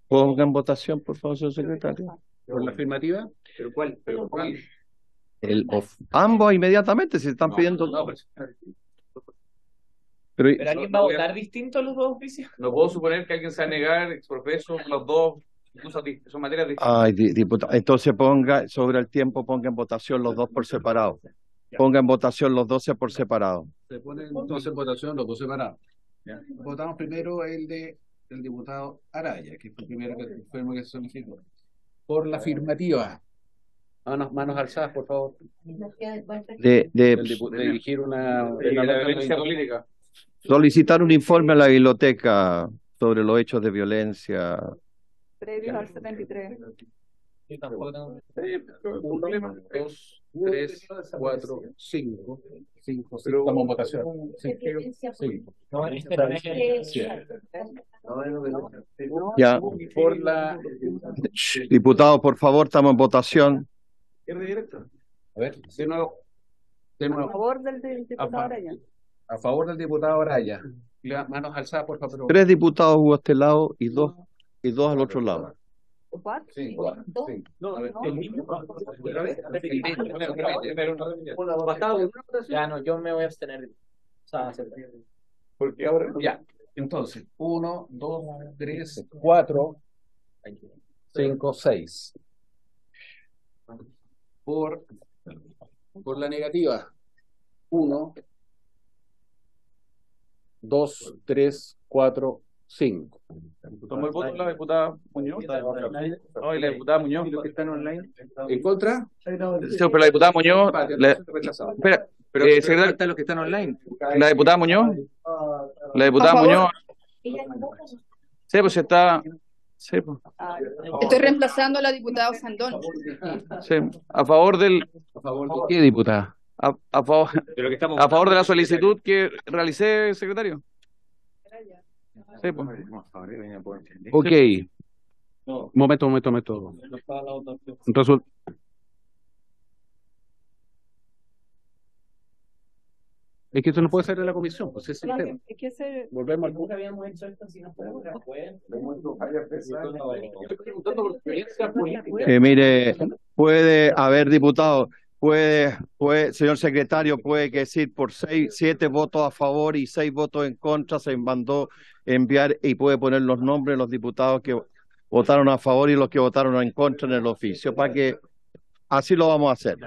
Ponga en votación, por favor, señor secretario. ¿Por la afirmativa? ¿Pero cuál? Ambos inmediatamente se están pidiendo. ¿Pero alguien va a votar distinto a los dos oficios? No puedo suponer que alguien se va a negar exprofeso los dos, incluso son materias distintas. Ay, diputado, entonces ponga sobre el tiempo, ponga en votación los dos por separado. Ponga en votación los 12 por separado. Se ponen entonces en votación los dos separados. Votamos primero el diputado Araya, que fue el primero que se solicitó. Por la afirmativa. Manos alzadas, por favor. De dirigir una violencia política. Solicitar un informe a la biblioteca sobre los hechos de violencia previos al 73. 1, 2, 3, 4, 5. 5, estamos en votación. Ya. Por la... Diputados, por favor, estamos en votación. A ver, de nuevo. De nuevo. A favor del diputado Araya. A favor del diputado Araya. Manos alzadas, por favor. 3 diputados hubo a este lado y dos al otro lado. Sí. No, A ver, el mismo. Ya no, yo me voy a abstener. O sea, porque ahora, ya. Entonces, 1, 2, 3, 4, 5, 6. Por la negativa. 1, 2, 3, 4, 5. Tomó el voto la diputada Muñoz. No, y la diputada Muñoz. ¿Y los que están online? ¿En contra? Sí, pero la diputada Muñoz. Espera, Pero secretario, están los que están online. la diputada Muñoz. La diputada Muñoz. Sí, pues está. Sí, pues. Estoy reemplazando a la diputada Sandón. Sí. A favor del. ¿A favor de qué, diputada? A favor de la solicitud que realicé, secretario. Sí, pues. Ok. Momento. Es que esto no puede ser de la comisión, pues es el tema. Volvemos al punto. Mire, puede haber diputado, señor secretario, puede que decir por 7 votos a favor y 6 votos en contra, se mandó enviar y puede poner los nombres de los diputados que votaron a favor y los que votaron en contra en el oficio, para que así lo vamos a hacer.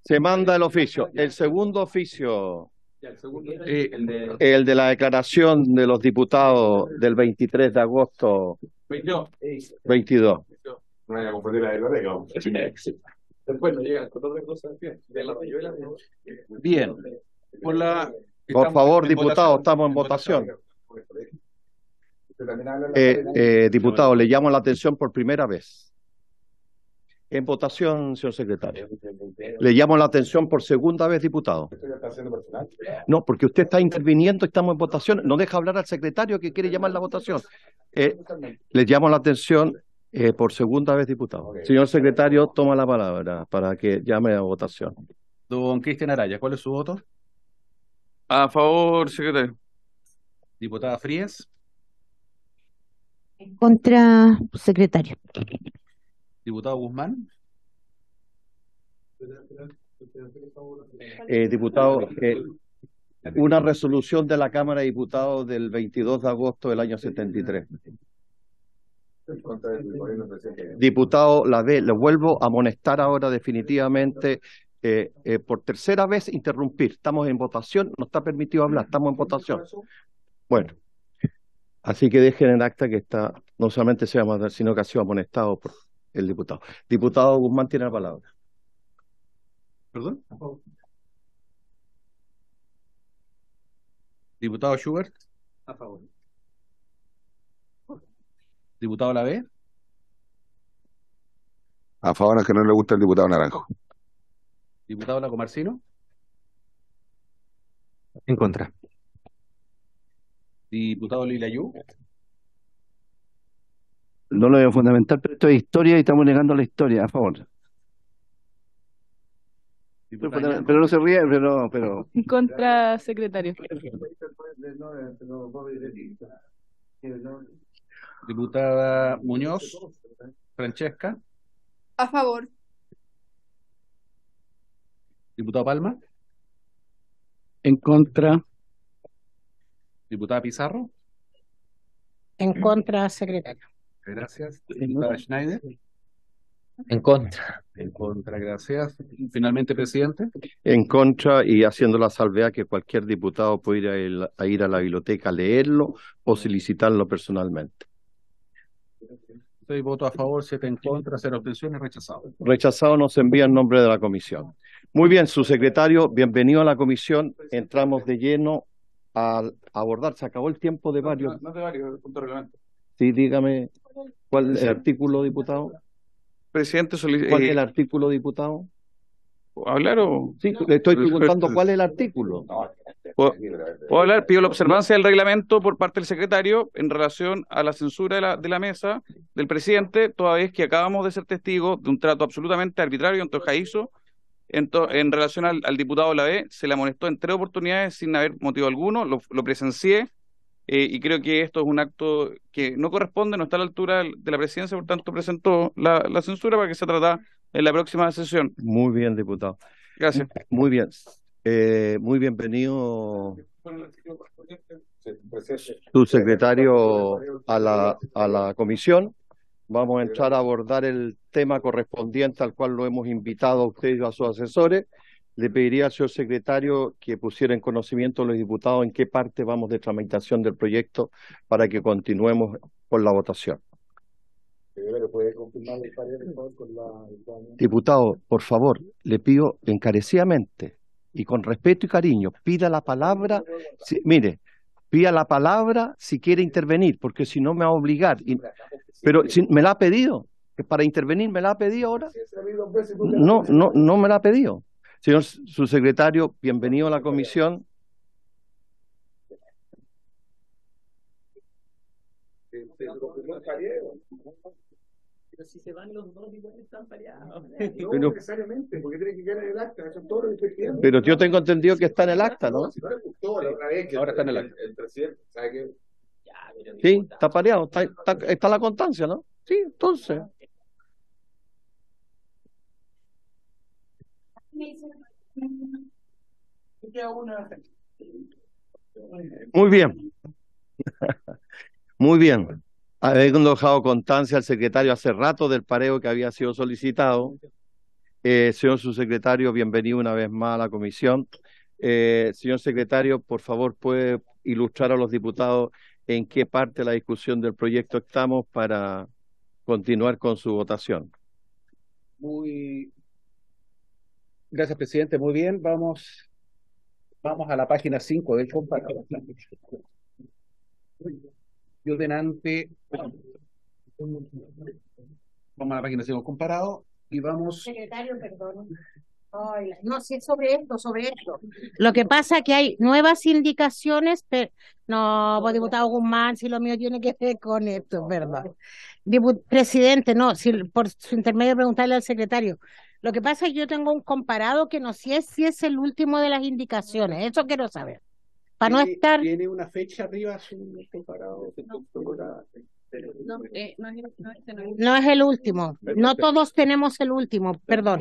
Se manda el oficio. El segundo oficio, el de la declaración de los diputados del 23 de agosto 22. No vaya a confundir la biblioteca. Después no llega con otra cosa de la rayuela. Bien. Por favor, diputados, estamos en votación. Diputado, le llamo la atención por primera vez. En votación, señor secretario. Le llamo la atención por segunda vez, diputado. ¿Esto ya está haciendo personal? No, porque usted está interviniendo, estamos en votación. No deja hablar al secretario que quiere llamar la votación. Le llamo la atención por segunda vez, diputado. Señor secretario, toma la palabra para que llame a votación. Don Cristian Araya, ¿cuál es su voto? A favor, secretario. Diputada Frías. Contra, secretario. Diputado Guzmán. Diputado, una resolución de la Cámara de Diputados del 22 de agosto del año 73. Diputado, le vuelvo a amonestar ahora definitivamente por tercera vez interrumpir. Estamos en votación, no está permitido hablar, estamos en votación. Bueno, así que dejen en acta que no solamente se va a mandar, sino que ha sido amonestado por el diputado. Diputado Guzmán tiene la palabra. ¿Perdón? Diputado Schubert. A favor. Diputado Lavé. A favor, es que no le gusta el diputado Naranjo. Diputado Lacomarcino. En contra. Diputado Lilayú. No lo veo fundamental, pero esto es historia y estamos negando la historia. A favor. Pero no se ríe, pero... Contra, secretario. Diputada Muñoz. Francesca. A favor. Diputado Palma. En contra. Diputada Pizarro. En contra, secretario. Gracias. Diputada Schneider. En contra. En contra, gracias. Finalmente, presidente. En contra y haciendo la salvedad que cualquier diputado puede ir a la biblioteca a leerlo o solicitarlo personalmente. 6 votos a favor, 7 en contra, 0 abstenciones, rechazado. Rechazado nos envía en nombre de la comisión. Muy bien, su secretario, bienvenido a la comisión. Entramos de lleno a abordar. Se acabó el tiempo de varios. No de varios, el punto de reglamento. Sí, dígame, ¿cuál es el artículo, diputado? presidente, ¿Cuál es el artículo, diputado? ¿hablar o...? Sí, le estoy preguntando cuál es el artículo. ¿Puedo hablar? Pido la observancia del reglamento por parte del secretario en relación a la censura de la mesa del presidente, toda vez que acabamos de ser testigos de un trato absolutamente arbitrario y antojadizo en relación al diputado Lavé. Se le amonestó en 3 oportunidades sin haber motivo alguno, lo presencié, y creo que esto es un acto que no corresponde, no está a la altura de la presidencia, por tanto presentó la censura para que se trata en la próxima sesión. Muy bien, diputado. Gracias. Muy bien. Muy bienvenido, su secretario, a la comisión. Vamos a entrar a abordar el tema correspondiente al cual lo hemos invitado a usted y a sus asesores. Le pediría al señor secretario que pusiera en conocimiento a los diputados en qué parte vamos de tramitación del proyecto para que continuemos con la votación. Diputado, por favor, le pido encarecidamente y con respeto y cariño, pida la palabra, mire, pida la palabra si quiere intervenir, porque si no me va a obligar. Pero si me la ha pedido, que para intervenir me la ha pedido ahora. No me la ha pedido. Señor subsecretario, bienvenido a la comisión. Pero si se van los dos, igual están pareados. No necesariamente, porque tiene que quedar en el acta. Eso es todo lo que estoy pidiendo. Pero yo tengo entendido que está en el acta, ¿no? Ahora está en el acta. El presidente, ¿sabe qué? Sí, está pareado, está la constancia, ¿no? Sí, entonces. Muy bien. Muy bien. Habiendo dejado constancia al secretario hace rato del pareo que había sido solicitado, señor subsecretario, bienvenido una vez más a la comisión. Señor secretario, por favor, puede ilustrar a los diputados en qué parte de la discusión del proyecto estamos para continuar con su votación. Gracias, presidente. Muy bien, vamos a la página 5 del comparado. Yo delante, vamos a la página 5 comparado y vamos... Secretario, perdón. No, sí, sobre esto. Lo que pasa es que hay nuevas indicaciones, pero no, pues, diputado Guzmán, si lo mío tiene que ver con esto, ¿verdad? Presidente, no, si por su intermedio preguntarle al secretario. Lo que pasa es que yo tengo un comparado que no sé si es el último de las indicaciones, eso quiero saber. Para no estar... ¿Tiene una fecha arriba su comparado? No es el último. No todos tenemos el último, perdón.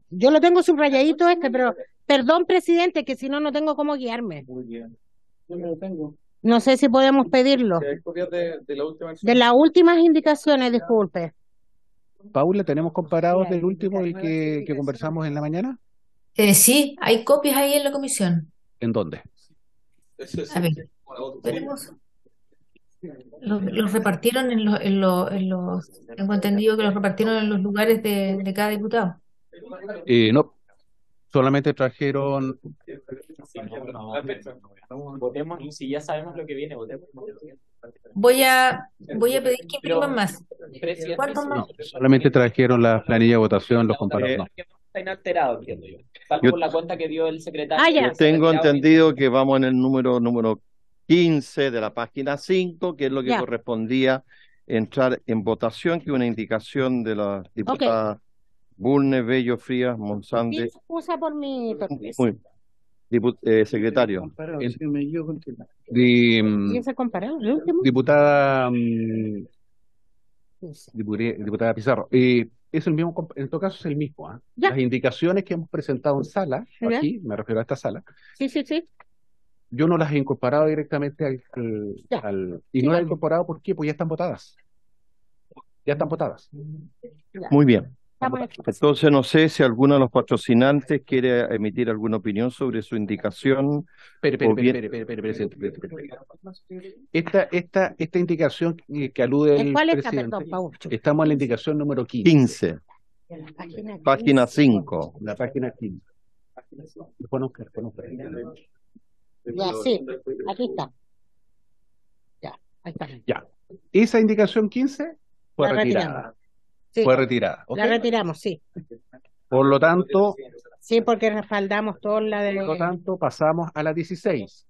Yo lo tengo subrayadito pero perdón, presidente, que si no, no tengo cómo guiarme. Muy bien. Yo no lo tengo. No sé si podemos pedirlo. De las últimas indicaciones, disculpe. Paula, ¿tenemos comparados del último, del que conversamos en la mañana? Sí, hay copias ahí en la comisión. ¿En dónde? A ver, tenemos... Los repartieron tengo entendido que los repartieron en los lugares de cada diputado. No, solamente trajeron... Votemos, y si ya sabemos lo que viene, votemos. Voy a pedir que impriman más. ¿Cuántos más? No, solamente trajeron la planilla de votación, los comparados. No. Está inalterado, entiendo yo. Salvo por la cuenta que dio el secretario. Yo tengo entendido que vamos en el número 15 de la página 5, que es lo que correspondía entrar en votación, que es una indicación de la diputada Bulnes, Bello, Frías, Monsanto. Excusa por mi torpeza. Secretario. ¿Y ese comparado? ¿El último? Diputada Pizarro. Es el mismo, en todo caso es el mismo. Las indicaciones que hemos presentado en sala, aquí, me refiero a esta sala. Sí. Yo no las he incorporado directamente y no las he incorporado, ¿por qué? Pues ya están votadas. Muy bien. Entonces no sé si alguno de los patrocinantes quiere emitir alguna opinión sobre su indicación. Presidente. Esta indicación que alude el ¿cuál presidente, está, perdón, estamos en la indicación número 15. Página 5. La página 15. Ya, sí, aquí está. Ya, ahí está. Ya. Esa indicación 15 Fue La retirada. retiramos. Sí, Fue retirada. ¿Ok? la retiramos, sí. Por lo tanto, Sí, porque respaldamos toda la por lo de... tanto, pasamos a la 16.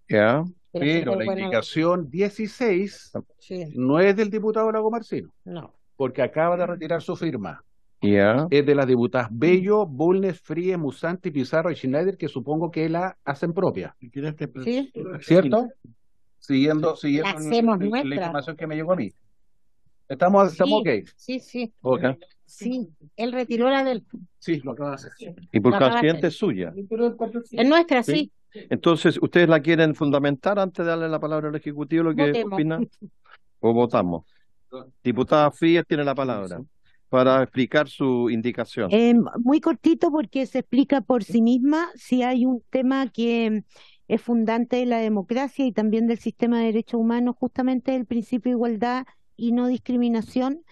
Ya. Pero la bueno, indicación 16 sí, no es del diputado Lago Marcino, no. porque acaba de retirar su firma. Ya. Es de las diputadas Bello, Bulnes, Fríe, Musanti, Pizarro y Schneider, que supongo que la hacen propia. Sí, ¿Cierto? Siguiendo la hacemos la nuestra. información que me llegó a mí. ¿Estamos Sí, ok? sí, sí, Ok. sí. Él retiró la del... Sí, lo acaba de hacer. Y por Lo acaba de consiguiente hacer. es suya. Es nuestra, ¿Sí? sí. Entonces, ¿ustedes la quieren fundamentar antes de darle la palabra al Ejecutivo, lo que Votemos. opina? ¿O votamos? Diputada Frías tiene la palabra para explicar su indicación. Muy cortito porque se explica por sí misma. Si hay un tema que es fundante de la democracia y también del sistema de derechos humanos, justamente el principio de igualdad y no discriminación,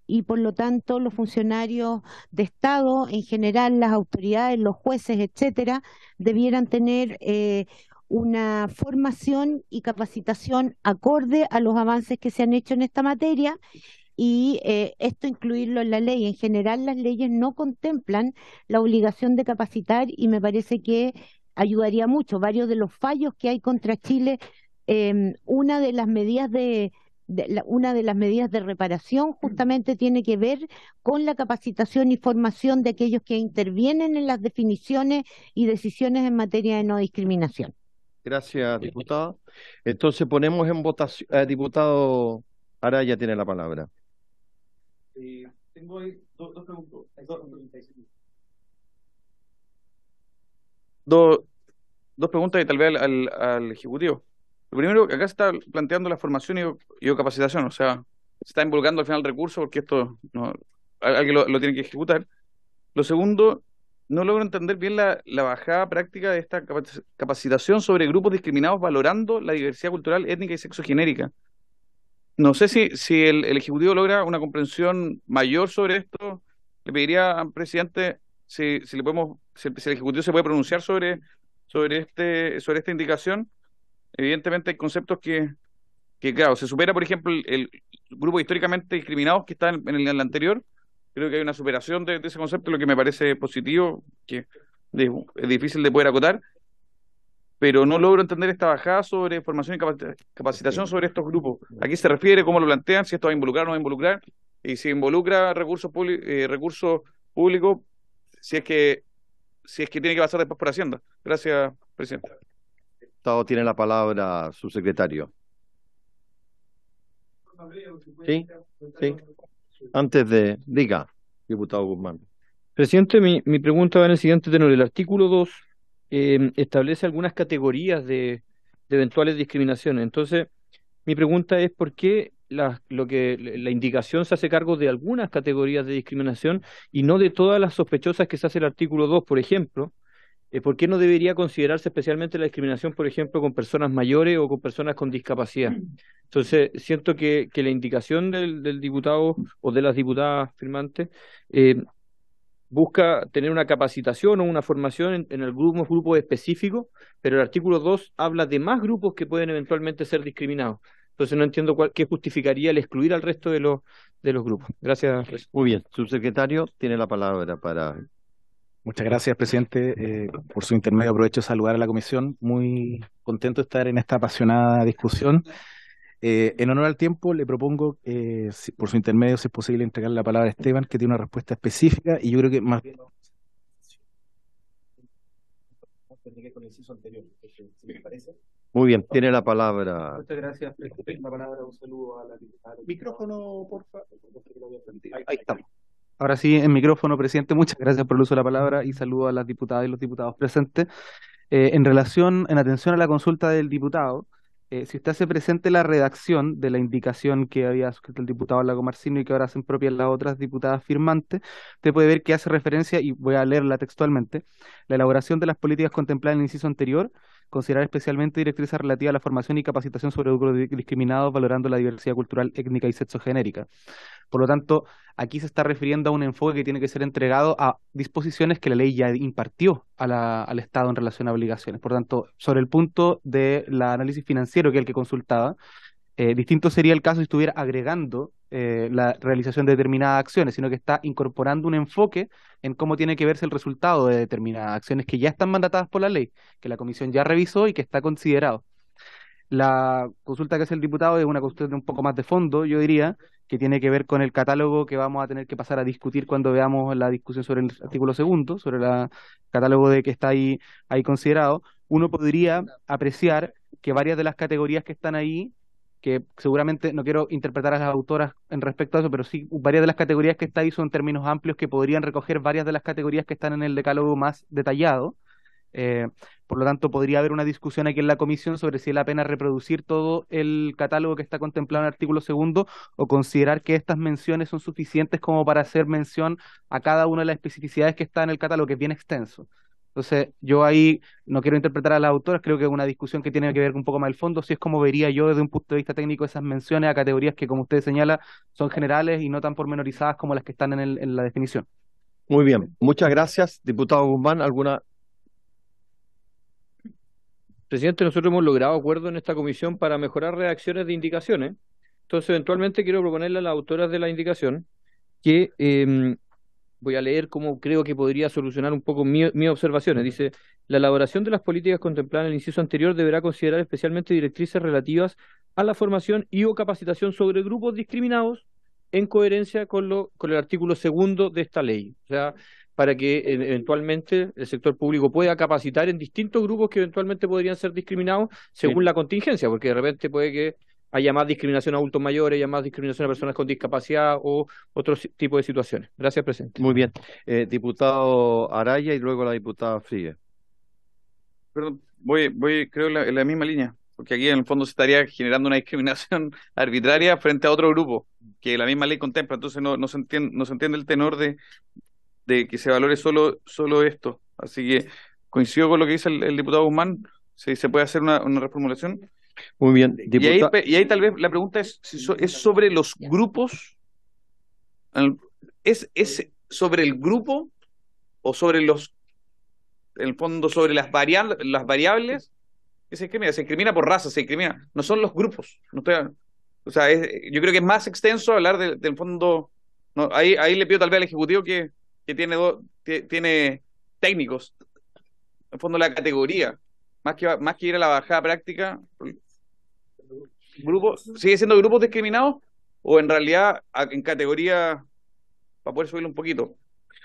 y por lo tanto los funcionarios de Estado en general, las autoridades, los jueces, etcétera, debieran tener una formación y capacitación acorde a los avances que se han hecho en esta materia, y esto incluirlo en la ley. En general, las leyes no contemplan la obligación de capacitar y me parece que ayudaría mucho. Varios de los fallos que hay contra Chile, una de las medidas una de las medidas de reparación justamente tiene que ver con la capacitación y formación de aquellos que intervienen en las definiciones y decisiones en materia de no discriminación. Gracias, diputado. Entonces ponemos en votación. Diputado Araya tiene la palabra. Tengo ahí dos preguntas. Dos preguntas y tal vez al Ejecutivo. Lo primero, acá se está planteando la formación y capacitación, o sea, se está involucrando al final recursos porque esto alguien lo tiene que ejecutar. Lo segundo, no logro entender bien la bajada práctica de esta capacitación sobre grupos discriminados valorando la diversidad cultural, étnica y sexogenérica. No sé si el Ejecutivo logra una comprensión mayor sobre esto. Le pediría al presidente si el Ejecutivo se puede pronunciar sobre esta indicación. Evidentemente hay conceptos que claro, se supera, por ejemplo, el grupo históricamente discriminados que está en el anterior. Creo que hay una superación de ese concepto, lo que me parece positivo, que es difícil de poder acotar, pero no logro entender esta bajada sobre formación y capacitación sobre estos grupos. ¿A qué se refiere? ¿Cómo lo plantean? ¿Si esto va a involucrar o no va a involucrar? Y si involucra recursos públicos, si es que tiene que pasar después por Hacienda. Gracias, presidente. Diputado, tiene la palabra su secretario. Sí, sí. Antes de... Diga, diputado Guzmán. Presidente, mi pregunta va en el siguiente tenor. El artículo 2 establece algunas categorías de eventuales discriminaciones. Entonces, mi pregunta es por qué la indicación se hace cargo de algunas categorías de discriminación y no de todas las sospechosas que se hace el artículo 2, por ejemplo. ¿Por qué no debería considerarse especialmente la discriminación, por ejemplo, con personas mayores o con personas con discapacidad? Entonces, siento que la indicación del diputado o de las diputadas firmantes busca tener una capacitación o una formación en algunos grupos específicos, pero el artículo 2 habla de más grupos que pueden eventualmente ser discriminados. Entonces, no entiendo qué justificaría el excluir al resto de los grupos. Gracias. Muy bien, subsecretario tiene la palabra para... Muchas gracias, presidente. Por su intermedio aprovecho de saludar a la comisión. Muy contento de estar en esta apasionada discusión. En honor al tiempo, le propongo, por su intermedio, si es posible, entregarle la palabra a Esteban, que tiene una respuesta específica, y yo creo que más bien... Muy bien, tiene la palabra. Muchas gracias, presidente. La palabra, un saludo a la diputada. Micrófono, por favor. Ahí estamos. Ahora sí, en micrófono, presidente, muchas gracias por el uso de la palabra y saludo a las diputadas y los diputados presentes. En atención a la consulta del diputado, si usted hace presente la redacción de la indicación que había suscrito el diputado Lago Marcino y que ahora hacen propias las otras diputadas firmantes, usted puede ver que hace referencia, y voy a leerla textualmente, la elaboración de las políticas contempladas en el inciso anterior, considerar especialmente directrices relativas a la formación y capacitación sobre grupos discriminados, valorando la diversidad cultural, étnica y sexogenérica. Por lo tanto, aquí se está refiriendo a un enfoque que tiene que ser entregado a disposiciones que la ley ya impartió al Estado en relación a obligaciones. Por tanto, sobre el punto del análisis financiero, que es el que consultaba, Distinto sería el caso si estuviera agregando la realización de determinadas acciones, sino que está incorporando un enfoque en cómo tiene que verse el resultado de determinadas acciones que ya están mandatadas por la ley, que la comisión ya revisó y que está considerado. La consulta que hace el diputado es una consulta un poco más de fondo, yo diría, que tiene que ver con el catálogo que vamos a tener que pasar a discutir cuando veamos la discusión sobre el artículo segundo, sobre el catálogo de que está ahí considerado. Uno podría apreciar que varias de las categorías que están ahí, que seguramente no quiero interpretar a las autoras en respecto a eso, pero sí varias de las categorías que están ahí son términos amplios que podrían recoger varias de las categorías que están en el decálogo más detallado. Por lo tanto, podría haber una discusión aquí en la comisión sobre si es la pena reproducir todo el catálogo que está contemplado en el artículo segundo o considerar que estas menciones son suficientes como para hacer mención a cada una de las especificidades que está en el catálogo, que es bien extenso. Entonces, yo ahí no quiero interpretar a las autoras, creo que es una discusión que tiene que ver un poco más el fondo, si es como vería yo desde un punto de vista técnico esas menciones a categorías que, como usted señala, son generales y no tan pormenorizadas como las que están en la definición. Muy bien, muchas gracias. Diputado Guzmán, ¿alguna? Presidente, nosotros hemos logrado acuerdo en esta comisión para mejorar redacciones de indicaciones. Entonces, eventualmente quiero proponerle a las autoras de la indicación que voy a leer cómo creo que podría solucionar un poco mis observaciones. Dice, la elaboración de las políticas contempladas en el inciso anterior deberá considerar especialmente directrices relativas a la formación y o capacitación sobre grupos discriminados en coherencia con el artículo segundo de esta ley. O sea, para que eventualmente el sector público pueda capacitar en distintos grupos que eventualmente podrían ser discriminados según la contingencia, porque de repente puede que haya más discriminación a adultos mayores, haya más discriminación a personas con discapacidad o otro tipo de situaciones. Gracias, presidente. Muy bien. Diputado Araya y luego la diputada Frigues. Perdón, creo en la misma línea, porque aquí en el fondo se estaría generando una discriminación arbitraria frente a otro grupo que la misma ley contempla, entonces no se entiende el tenor de que se valore solo esto. Así que coincido con lo que dice el diputado Guzmán, si se puede hacer una reformulación. Muy bien. Y ahí tal vez la pregunta es sobre los grupos. ¿Es sobre el grupo o sobre en el fondo sobre las variables que se discrimina? Se discrimina por raza, se discrimina. No son los grupos. O sea, yo creo que es más extenso hablar del fondo. No, ahí le pido tal vez al Ejecutivo que tiene técnicos, en el fondo la categoría, más que ir a la bajada práctica, ¿sigue siendo grupos discriminados? O en realidad en categoría, para poder subirlo un poquito,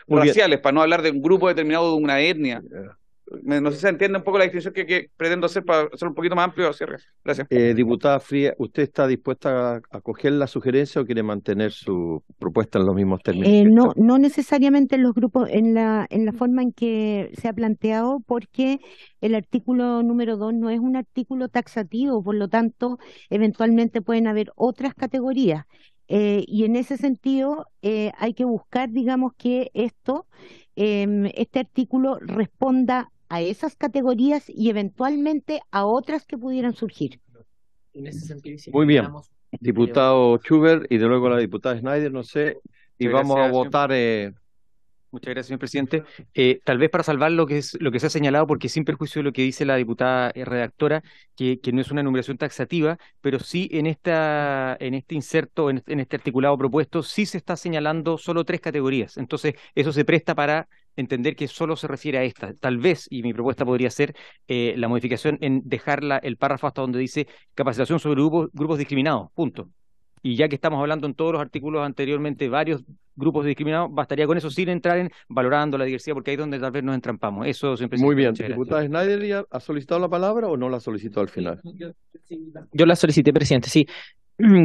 raciales, para no hablar de un grupo determinado de una etnia. No sé si se entiende un poco la distinción que pretendo hacer para hacer un poquito más amplio. Gracias. Diputada Frías, ¿usted está dispuesta a acoger la sugerencia o quiere mantener su propuesta en los mismos términos? No necesariamente en los grupos, en la forma en que se ha planteado, porque el artículo número 2 no es un artículo taxativo, por lo tanto, eventualmente pueden haber otras categorías. Y en ese sentido, hay que buscar, digamos, que este artículo responda a esas categorías y eventualmente a otras que pudieran surgir. Muy bien. Diputado Schubert y de luego la diputada Schneider, no sé, y vamos a votar. Muchas gracias, señor presidente. Tal vez para salvar lo que se ha señalado, porque sin perjuicio de lo que dice la diputada redactora, que no es una enumeración taxativa, pero sí en este inserto, en este articulado propuesto, sí se está señalando solo 3 categorías. Entonces, eso se presta para entender que solo se refiere a esta. Tal vez, y mi propuesta podría ser la modificación en dejar el párrafo hasta donde dice capacitación sobre grupos discriminados, punto. Y ya que estamos hablando en todos los artículos anteriormente varios grupos discriminados, bastaría con eso sin entrar en valorando la diversidad, porque ahí es donde tal vez nos entrampamos. Eso siempre. Muy bien. ¿Diputada Schneider ya ha solicitado la palabra o no la solicitó al final? Yo la solicité, presidente, sí.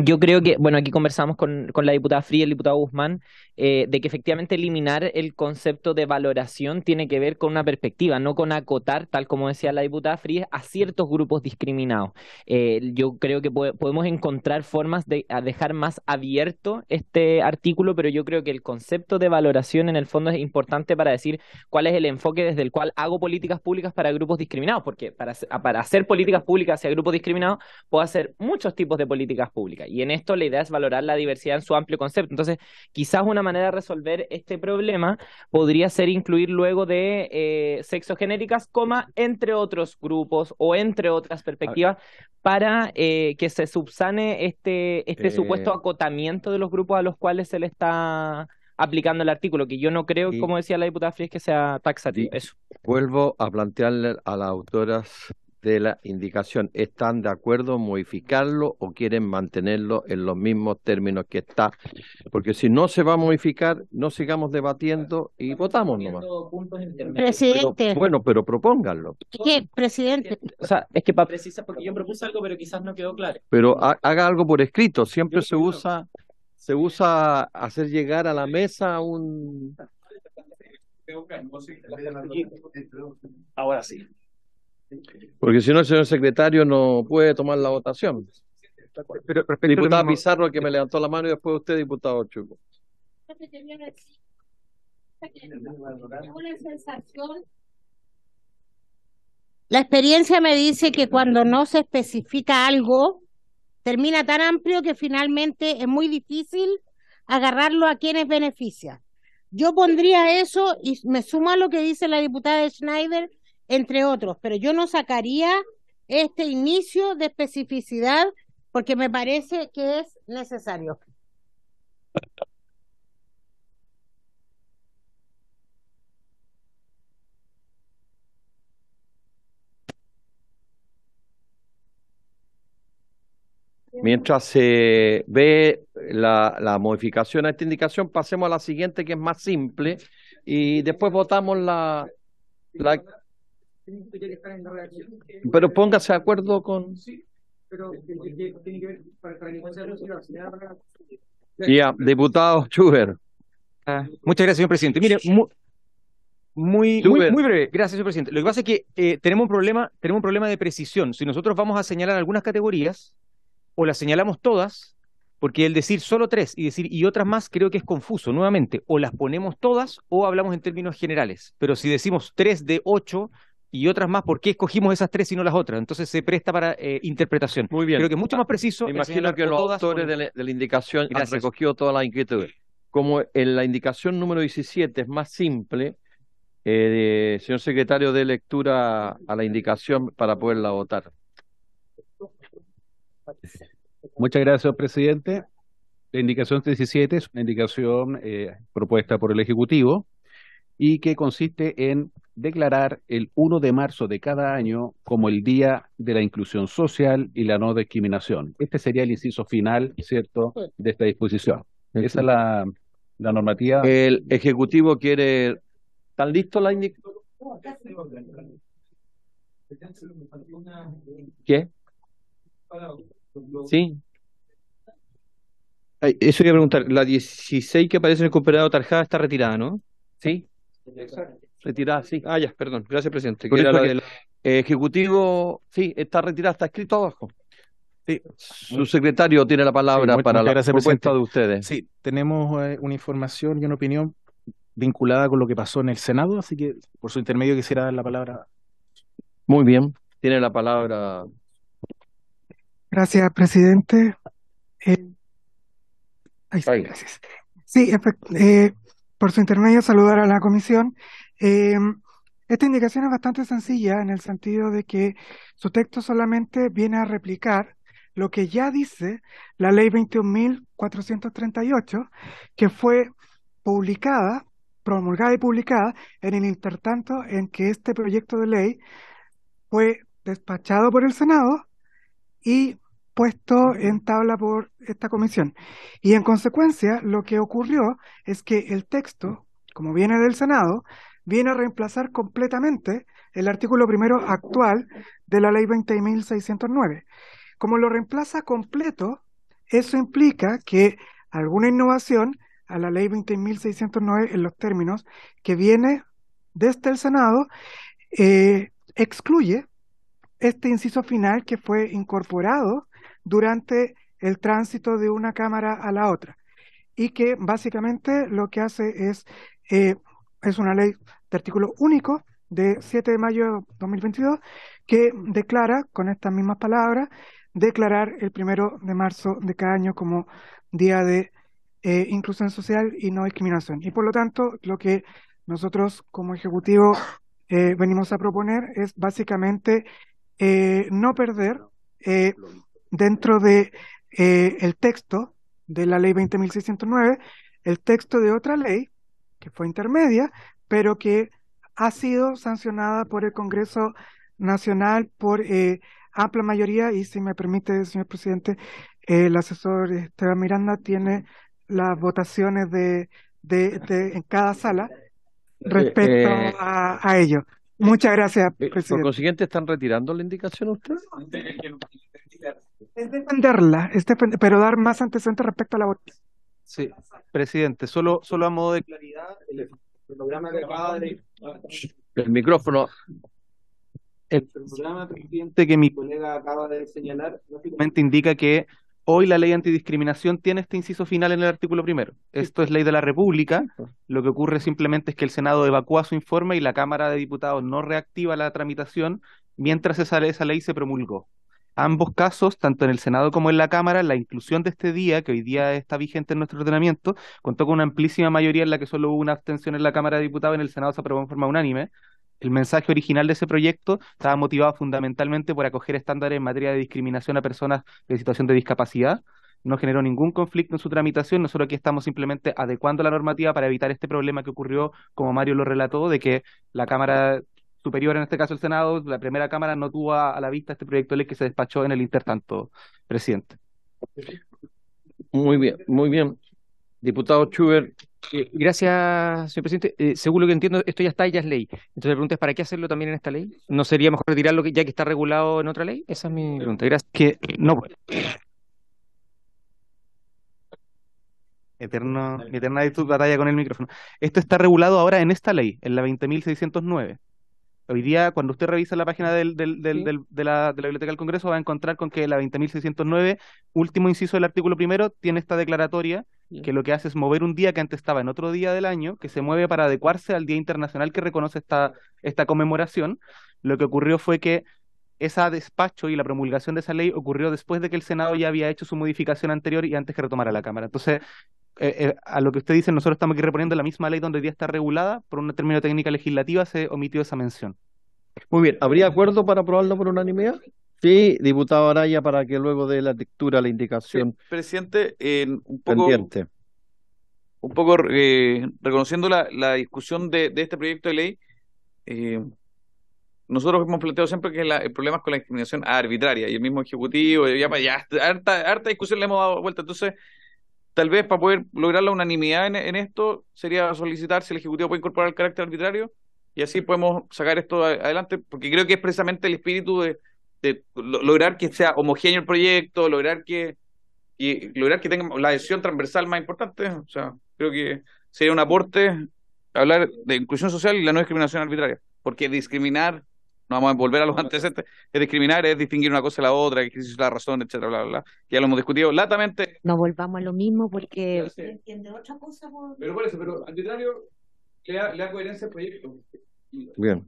Yo creo que, bueno, aquí conversamos con la diputada Frías y el diputado Guzmán, de que efectivamente eliminar el concepto de valoración tiene que ver con una perspectiva, no con acotar, tal como decía la diputada Frías, a ciertos grupos discriminados. Yo creo que podemos encontrar formas de dejar más abierto este artículo, pero yo creo que el concepto de valoración en el fondo es importante para decir cuál es el enfoque desde el cual hago políticas públicas para grupos discriminados, porque para hacer políticas públicas hacia grupos discriminados puedo hacer muchos tipos de políticas públicas. pública. Y en esto la idea es valorar la diversidad en su amplio concepto. Entonces, quizás una manera de resolver este problema podría ser incluir luego de sexogenéricas, entre otros grupos o entre otras perspectivas, para que se subsane este supuesto acotamiento de los grupos a los cuales se le está aplicando el artículo, que yo no creo, como decía la diputada Fries, que sea taxativo. Eso. Vuelvo a plantearle a las autoras de la indicación, ¿están de acuerdo en modificarlo o quieren mantenerlo en los mismos términos que está? Porque si no se va a modificar, no sigamos debatiendo y votamos nomás. Presidente. Pero propónganlo. Presidente. O sea, es que para precisar, porque yo propuse algo, pero quizás no quedó claro. Pero haga algo por escrito, siempre se usa hacer llegar a la mesa un... Ahora sí. Porque si no, el señor secretario no puede tomar la votación. Pero diputada Pizarro, que me levantó la mano, y después usted, diputado Chuco. La experiencia me dice que cuando no se especifica algo, termina tan amplio que finalmente es muy difícil agarrarlo a quienes beneficia. Yo pondría eso y me sumo a lo que dice la diputada Schneider, entre otros, pero yo no sacaría este inicio de especificidad porque me parece que es necesario. Mientras se ve la modificación a esta indicación, pasemos a la siguiente, que es más simple, y después votamos la... Pero póngase de acuerdo con... Ya, diputado Schubert. Muchas gracias, señor presidente. Mire, muy breve. Gracias, señor presidente. Lo que pasa es que tenemos un problema de precisión. Si nosotros vamos a señalar algunas categorías, o las señalamos todas, porque el decir solo 3 y decir y otras más creo que es confuso. Nuevamente, o las ponemos todas o hablamos en términos generales. Pero si decimos 3 de 8 y otras más, ¿por qué escogimos esas 3 y no las otras? Entonces se presta para interpretación. Muy bien. Creo que es mucho más preciso. Me imagino que los autores de la indicación han recogido todas las inquietudes. Como en la indicación número 17 es más simple, señor secretario, dé lectura a la indicación para poderla votar. Muchas gracias, señor presidente. La indicación 17 es una indicación propuesta por el Ejecutivo y que consiste en declarar el 1 de marzo de cada año como el Día de la Inclusión Social y la No Discriminación. Este sería el inciso final, ¿cierto?, de esta disposición. Esa es la normativa. El Ejecutivo quiere... ¿Están listos la indicación? ¿Qué? Sí. Eso quería preguntar. La 16 que aparece en el cooperado Tarjada está retirada, ¿no? Sí. Retirada, sí. Ah, ya, perdón. Gracias, presidente. Por eso Ejecutivo, sí, está retirada, está escrito abajo. Sí. Su secretario tiene la palabra para la propuesta de ustedes. Sí, tenemos una información y una opinión vinculada con lo que pasó en el Senado, así que por su intermedio quisiera dar la palabra. Muy bien, tiene la palabra. Gracias, presidente. Gracias. Sí, por su intermedio saludar a la comisión. Esta indicación es bastante sencilla en el sentido de que su texto solamente viene a replicar lo que ya dice la ley 21.438, que fue promulgada y publicada en el intertanto en que este proyecto de ley fue despachado por el Senado y puesto en tabla por esta comisión. Y en consecuencia, lo que ocurrió es que el texto, como viene del Senado, viene a reemplazar completamente el artículo primero actual de la ley 20.609. Como lo reemplaza completo, eso implica que alguna innovación a la ley 20.609 en los términos que viene desde el Senado excluye este inciso final que fue incorporado durante el tránsito de una cámara a la otra y que básicamente lo que hace es una ley de artículo único de 7 de mayo de 2022 que declara con estas mismas palabras declarar el 1 de marzo de cada año como Día de Inclusión Social y No Discriminación. Y por lo tanto, lo que nosotros como Ejecutivo venimos a proponer es básicamente no perder dentro de el texto de la ley 20.609, el texto de otra ley que fue intermedia, pero que ha sido sancionada por el Congreso Nacional por amplia mayoría, y si me permite, señor presidente, el asesor Esteban Miranda tiene las votaciones en cada sala respecto a ello. Muchas gracias, Por presidente. consiguiente, ¿están retirando la indicación ustedes? Es defenderla, pero dar más antecedentes respecto a la votación. Sí, presidente, solo a modo de claridad, el programa que acaba de... El micrófono. El programa, presidente, que mi colega acaba de señalar, básicamente indica que hoy la ley antidiscriminación tiene este inciso final en el artículo 1. Esto es ley de la República. Lo que ocurre simplemente es que el Senado evacúa su informe y la Cámara de Diputados no reactiva la tramitación mientras esa ley se promulgó. Ambos casos, tanto en el Senado como en la Cámara, la inclusión de este día, que hoy día está vigente en nuestro ordenamiento, contó con una amplísima mayoría en la que solo hubo una abstención en la Cámara de Diputados, en el Senado se aprobó en forma unánime. El mensaje original de ese proyecto estaba motivado fundamentalmente por acoger estándares en materia de discriminación a personas en situación de discapacidad. No generó ningún conflicto en su tramitación. Nosotros aquí estamos simplemente adecuando la normativa para evitar este problema que ocurrió, como Mario lo relató, de que la Cámara Superior, en este caso el Senado, la primera Cámara no tuvo a la vista este proyecto de ley que se despachó en el intertanto, presidente. Muy bien, muy bien. Diputado Schubert. Gracias, señor presidente. Según lo que entiendo, esto ya está, ya es ley. Entonces la pregunta es, ¿para qué hacerlo también en esta ley? ¿No sería mejor retirarlo ya que está regulado en otra ley? Esa es mi pregunta. Gracias. Que no. Mi eterna batalla con el micrófono. Esto está regulado ahora en esta ley, en la 20.609. Hoy día, cuando usted revisa la página de la Biblioteca del Congreso, va a encontrar con que la 20.609, último inciso del artículo 1, tiene esta declaratoria que lo que hace es mover un día que antes estaba en otro día del año, que se mueve para adecuarse al Día Internacional que reconoce esta conmemoración. Lo que ocurrió fue que ese despacho y la promulgación de esa ley ocurrió después de que el Senado ya había hecho su modificación anterior y antes que retomara la Cámara. Entonces, a lo que usted dice, nosotros estamos aquí reponiendo la misma ley donde hoy día está regulada, por un término técnica legislativa se omitió esa mención. Muy bien, ¿habría acuerdo para aprobarlo por unanimidad? Sí, diputado Araya, para que luego de la lectura la indicación. Sí, presidente, un poco reconociendo la discusión de este proyecto de ley, nosotros hemos planteado siempre que el problema es con la discriminación arbitraria, y el mismo Ejecutivo, harta discusión le hemos dado vuelta. Entonces, tal vez para poder lograr la unanimidad en esto, sería solicitar si el Ejecutivo puede incorporar el carácter arbitrario, y así podemos sacar esto adelante, porque creo que es precisamente el espíritu de lograr que sea homogéneo el proyecto, lograr que tenga la adhesión transversal más importante. O sea, creo que sería un aporte hablar de inclusión social y la no discriminación arbitraria, porque discriminar, no vamos a volver a los antecedentes, es discriminar, es distinguir una cosa de la otra, que es la razón, etcétera, bla, bla, bla, que ya lo hemos discutido latamente. No volvamos a lo mismo porque... entiende otra cosa. Pero por eso, arbitrario le da coherencia al proyecto. Bien,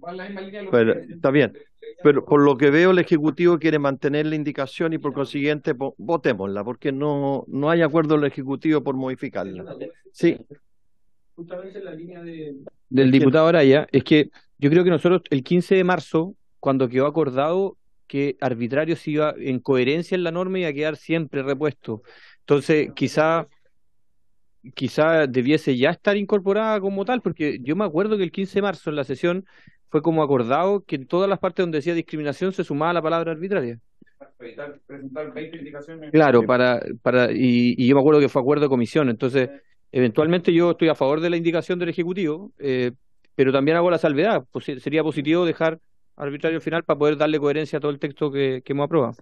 pero, está bien, pero por lo que veo el Ejecutivo quiere mantener la indicación y por consiguiente votémosla, porque no hay acuerdo del Ejecutivo por modificarla. Sí. Justamente en la línea del diputado Araya, es que yo creo que nosotros el 15 de marzo, cuando quedó acordado que arbitrario se iba en coherencia en la norma, iba a quedar siempre repuesto. Entonces, quizá debiese ya estar incorporada como tal, porque yo me acuerdo que el 15 de marzo en la sesión fue como acordado que en todas las partes donde decía discriminación se sumaba la palabra arbitraria. Presentar 20 indicaciones. Claro, y yo me acuerdo que fue acuerdo de comisión, entonces eventualmente yo estoy a favor de la indicación del Ejecutivo, pero también hago la salvedad, pues sería positivo dejar arbitrario al final para poder darle coherencia a todo el texto que hemos aprobado.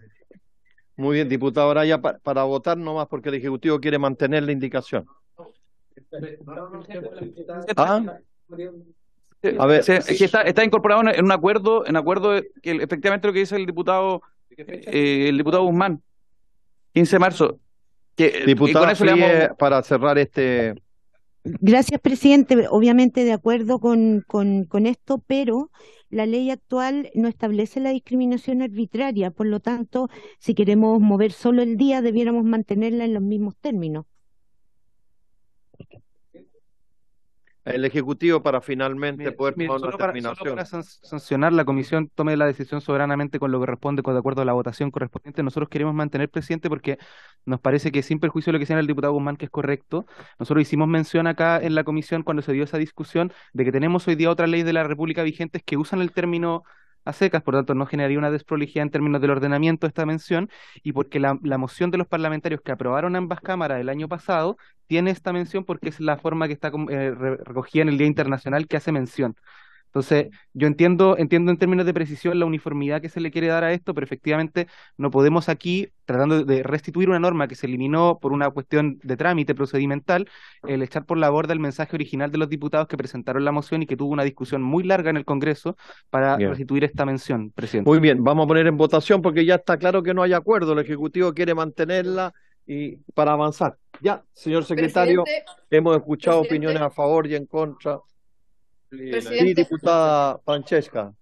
Muy bien, diputado Araya, para votar nomás porque el Ejecutivo quiere mantener la indicación. A ver, es que está incorporado en un acuerdo, que efectivamente lo que dice el diputado Guzmán, 15 de marzo. Diputado para cerrar este... Gracias, presidente. Obviamente de acuerdo con esto, pero la ley actual no establece la discriminación arbitraria, por lo tanto, si queremos mover solo el día, debiéramos mantenerla en los mismos términos. El Ejecutivo para finalmente poder Mire, tomar una solo para determinación. sancionar, la comisión tome la decisión soberanamente con lo que responde, de acuerdo a la votación correspondiente. Nosotros queremos mantener, presidente, porque nos parece que, sin perjuicio de lo que señala el diputado Guzmán, que es correcto, nosotros hicimos mención acá en la comisión, cuando se dio esa discusión, de que tenemos hoy día otra ley de la República vigentes que usan el término a secas, por tanto no generaría una desprolijidad en términos del ordenamiento de esta mención, y porque la moción de los parlamentarios que aprobaron ambas cámaras el año pasado tiene esta mención porque es la forma que está recogida en el Día Internacional que hace mención. Entonces, yo entiendo en términos de precisión la uniformidad que se le quiere dar a esto, pero efectivamente no podemos aquí, tratando de restituir una norma que se eliminó por una cuestión de trámite procedimental, el echar por la borda el mensaje original de los diputados que presentaron la moción y que tuvo una discusión muy larga en el Congreso para Bien. restituir esta mención, presidente. Muy bien, vamos a poner en votación porque ya está claro que no hay acuerdo. El Ejecutivo quiere mantenerla y para avanzar. Ya, señor secretario, Presidente, hemos escuchado presidente. opiniones a favor y en contra. Sí, Presidente. diputada Francesca.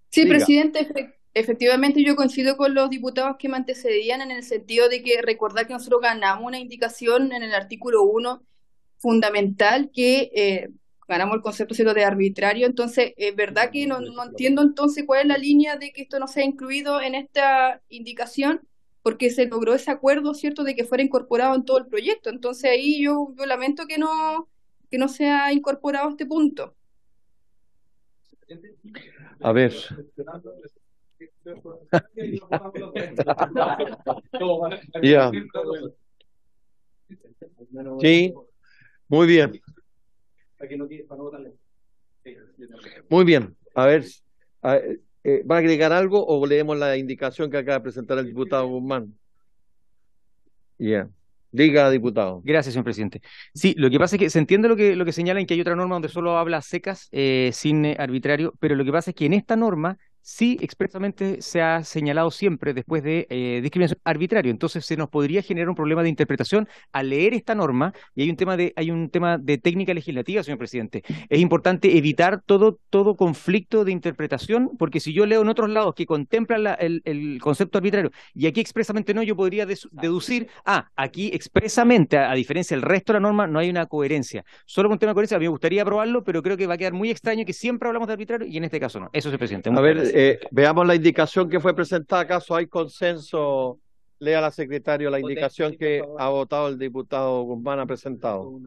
Sí, Diga. presidente, efectivamente yo coincido con los diputados que me antecedían en el sentido de que recordar que nosotros ganamos una indicación en el artículo 1 fundamental que ganamos el concepto, ¿cierto?, de arbitrario. Entonces, es verdad que no entiendo entonces cuál es la línea de que esto no sea incluido en esta indicación, porque se logró ese acuerdo, ¿cierto?, de que fuera incorporado en todo el proyecto. Entonces ahí yo lamento que no sea incorporado este punto. A ver. Ya. Sí, muy bien. Muy bien. A ver, ¿va a agregar algo o leemos la indicación que acaba de presentar el diputado Guzmán? Ya. Diga, diputado. Gracias, señor presidente. Sí, lo que pasa es que se entiende lo que señalan, que hay otra norma donde solo habla a secas, sin arbitrario, pero lo que pasa es que en esta norma sí expresamente se ha señalado siempre después de discriminación arbitrario. Entonces se nos podría generar un problema de interpretación al leer esta norma, y hay un tema de técnica legislativa, señor presidente. Es importante evitar todo conflicto de interpretación, porque si yo leo en otros lados que contemplan el concepto arbitrario y aquí expresamente no, yo podría deducir, aquí expresamente, a diferencia del resto de la norma, no hay una coherencia. Solo con tema de coherencia, a mí me gustaría aprobarlo, pero creo que va a quedar muy extraño que siempre hablamos de arbitrario y en este caso no. Eso, señor presidente. A ver, veamos la indicación que fue presentada. ¿Acaso hay consenso? Lea la secretaria la indicación que ha votado el diputado Guzmán, ha presentado.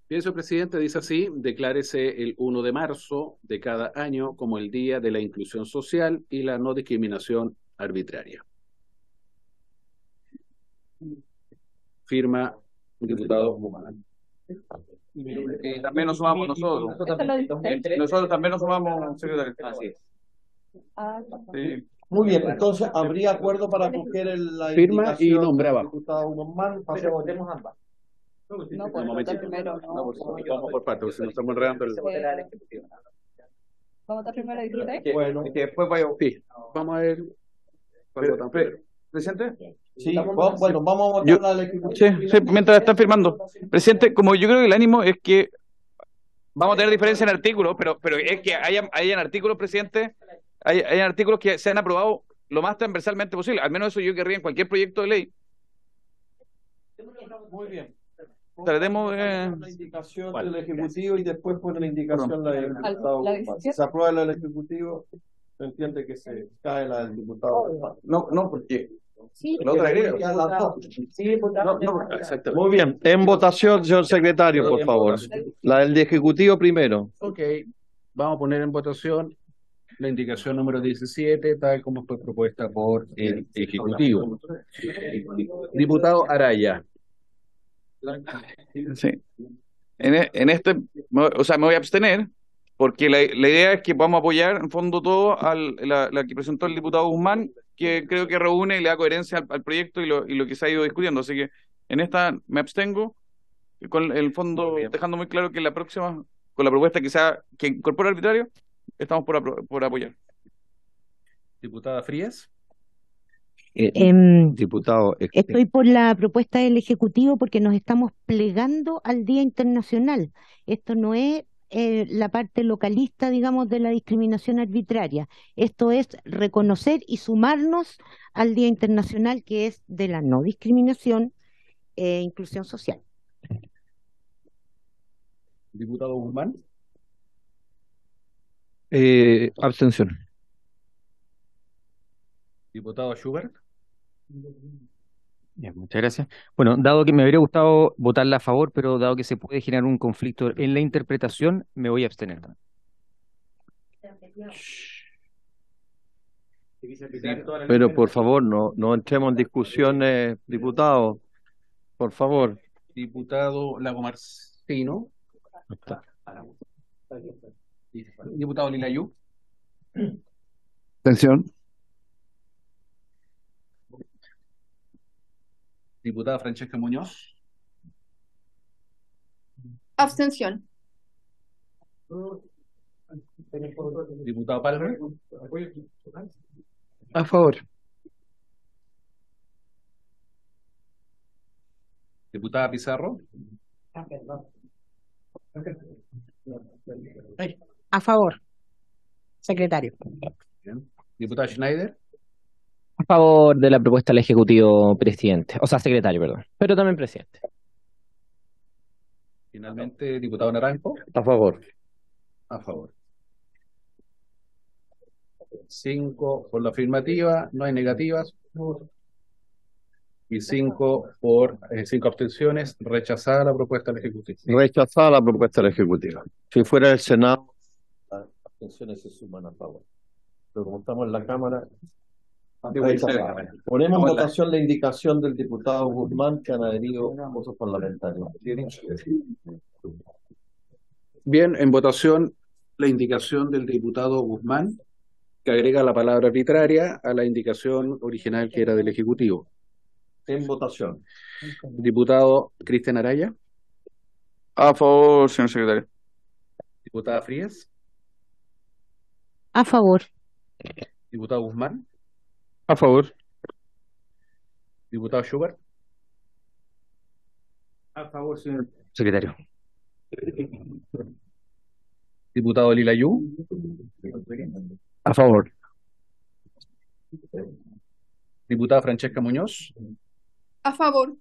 Bien, señor presidente, dice así: declárese el 1 de marzo de cada año como el Día de la Inclusión Social y la No Discriminación Arbitraria. Firma el diputado Guzmán. También nos sumamos nosotros. Nosotros también nos sumamos, secretario. Así es. Sí. Muy bien, entonces habría acuerdo para coger la Firma indicación y nombra del abajo. diputado Guzmán. Pero votemos ambas. No, Un momentito. Vamos por partes, si no estamos enredando el... ¿Vamos a votar primero el diputado? Bueno, que después vaya... Sí, vamos a ver. ¿Presidente? Sí, bueno, vamos a votar al Ejecutivo. Sí, mientras están firmando. Presidente, como yo creo que el ánimo es que vamos a tener diferencia en artículos, pero es que hayan artículos, presidente, hay artículos que se han aprobado lo más transversalmente posible. Al menos eso yo querría en cualquier proyecto de ley. Muy bien. Tratemos la indicación del Ejecutivo y después pone la indicación la del diputado Guzmán. Si se aprueba la del Ejecutivo, se entiende que se cae la del diputado. No, porque Sí, la otra agrega. Exactamente. Muy bien, en votación, señor secretario, por favor. La del Ejecutivo primero. Ok, vamos a poner en votación la indicación número 17, tal como fue propuesta por el Ejecutivo. Diputado Araya. Sí. En este, o sea, me voy a abstener, porque la idea es que vamos a apoyar en fondo todo la que presentó el diputado Guzmán, que creo que reúne y le da coherencia al proyecto y lo que se ha ido discutiendo. Así que en esta me abstengo, con el fondo dejando muy claro que la próxima, con la propuesta que incorpora arbitrario, estamos por apoyar. Diputada Frías. Diputado, Estoy por la propuesta del Ejecutivo porque nos estamos plegando al Día Internacional. Esto no es la parte localista, digamos, de la discriminación arbitraria. Esto es reconocer y sumarnos al Día Internacional, que es de la no discriminación e inclusión social. Diputado Guzmán. Abstención. Diputado Schubert. Bien, muchas gracias. Bueno, dado que me habría gustado votarla a favor, pero dado que se puede generar un conflicto en la interpretación, me voy a abstener. Pero por favor, no entremos en discusiones, diputado. Por favor. Diputado Lagomarsino. Diputado Lilayú. Atención. Diputada Francesca Muñoz. Abstención. Diputado Palmer. A favor. Diputada Pizarro. A favor, secretario. Bien. Diputada Schneider. A favor de la propuesta del Ejecutivo, presidente. O sea, secretario, perdón. Pero también presidente. Finalmente, diputado Naranjo. A favor. A favor. 5 por la afirmativa, no hay negativas. Y 5 abstenciones, rechazada la propuesta del Ejecutivo. Rechazada la propuesta del Ejecutivo. Si fuera el Senado, las abstenciones se suman a favor. Pero como estamos en la Cámara, rechazada. Ponemos en votación la indicación del diputado Guzmán que han adherido votos parlamentarios. Bien, en votación la indicación del diputado Guzmán, que agrega la palabra arbitraria a la indicación original que era del Ejecutivo. En votación. Diputado Cristian Araya. A favor, señor secretario. Diputada Frías. A favor. Diputado Guzmán. A favor. Diputado Schubert. A favor, señor secretario. Diputado Lilayú. A favor. Diputada Francesca Muñoz. A favor.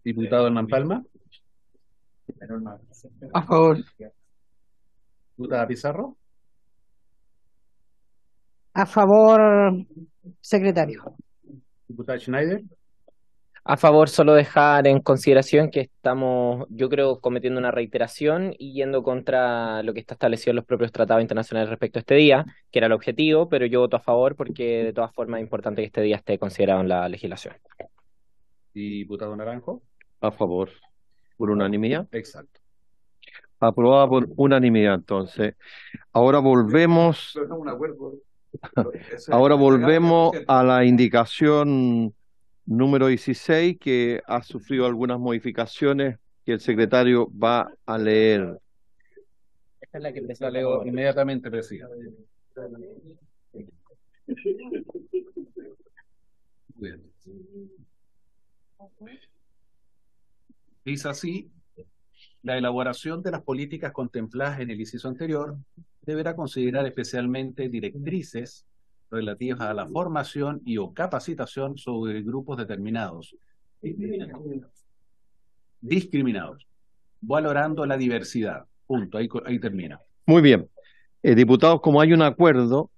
Diputado Hernán Palma. A favor. Diputada Pizarro. A favor, secretario. Diputada Schneider. A favor, solo dejar en consideración que estamos, yo creo, cometiendo una reiteración y yendo contra lo que está establecido en los propios tratados internacionales respecto a este día, que era el objetivo, pero yo voto a favor porque de todas formas es importante que este día esté considerado en la legislación. Diputado Naranjo. A favor. Por unanimidad. Exacto. Aprobada por unanimidad, entonces. Ahora volvemos a la indicación número 16, que ha sufrido algunas modificaciones que el secretario va a leer. Esta es la que La leo inmediatamente, presidente. Bien. Dice así: la elaboración de las políticas contempladas en el inciso anterior deberá considerar especialmente directrices relativas a la formación y o capacitación sobre grupos determinados, discriminados, valorando la diversidad. Punto. Ahí termina. Muy bien. Diputados, como hay un acuerdo,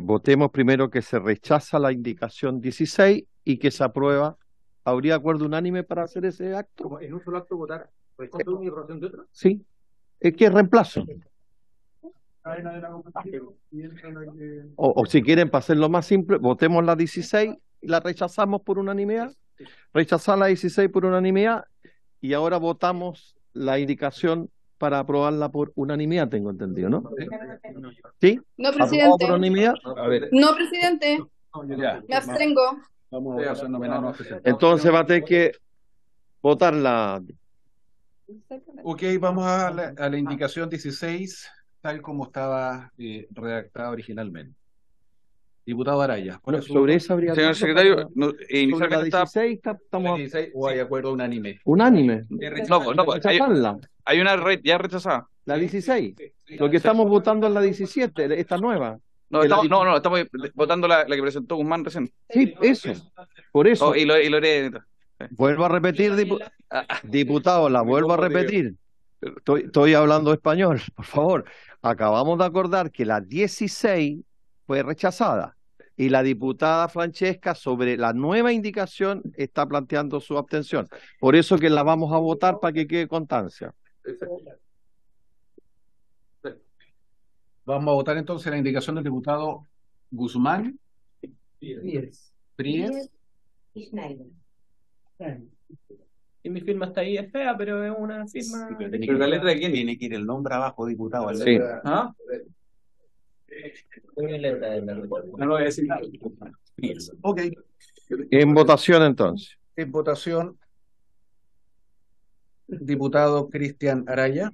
votemos primero que se rechaza la indicación 16 y que se aprueba. ¿Habría acuerdo unánime para hacer ese acto? ¿Como en un solo acto votar rechazo de una y aprobación de otra? Sí. ¿Qué es reemplazo? O si quieren, para hacerlo más simple, votemos la 16 y la rechazamos por unanimidad. Rechazar la 16 por unanimidad y ahora votamos la indicación para aprobarla por unanimidad, tengo entendido, ¿no? ¿Sí? No, ¿Aprobado presidente. por unanimidad? A ver, No, presidente. ya. Me abstengo. Vamos a votación nominal. No, Entonces va a tener que votarla. Ok, vamos a la indicación 16, tal como estaba redactada originalmente. Diputado Araya, ¿cuál es su Sobre voto? esa habría Señor duda secretario, para- inicialmente sobre la estaba 16 estamos 16 o hay acuerdo unánime? unánime. no, pues, Rechazarla. hay una red ya rechazada. La 16. Lo que estamos votando es la 17, esta nueva. No, Que la estamos votando la que presentó Guzmán recién. Sí, eso. Por eso. Oh, y Lore. Vuelvo a repetir, diputado, la vuelvo a repetir. Estoy hablando español, por favor. Acabamos de acordar que la 16 fue rechazada y la diputada Francesca sobre la nueva indicación está planteando su abstención. Por eso que la vamos a votar para que quede constancia. Vamos a votar entonces la indicación del diputado Guzmán, Fríes. Y Schneider. Y mi firma está ahí, es fea, pero es una firma. Pero la letra de quién tiene que ir el nombre abajo, diputado. Sí. ¿Ah? No lo voy a decir nada. Ok. En votación entonces. En votación, diputado Cristian Araya.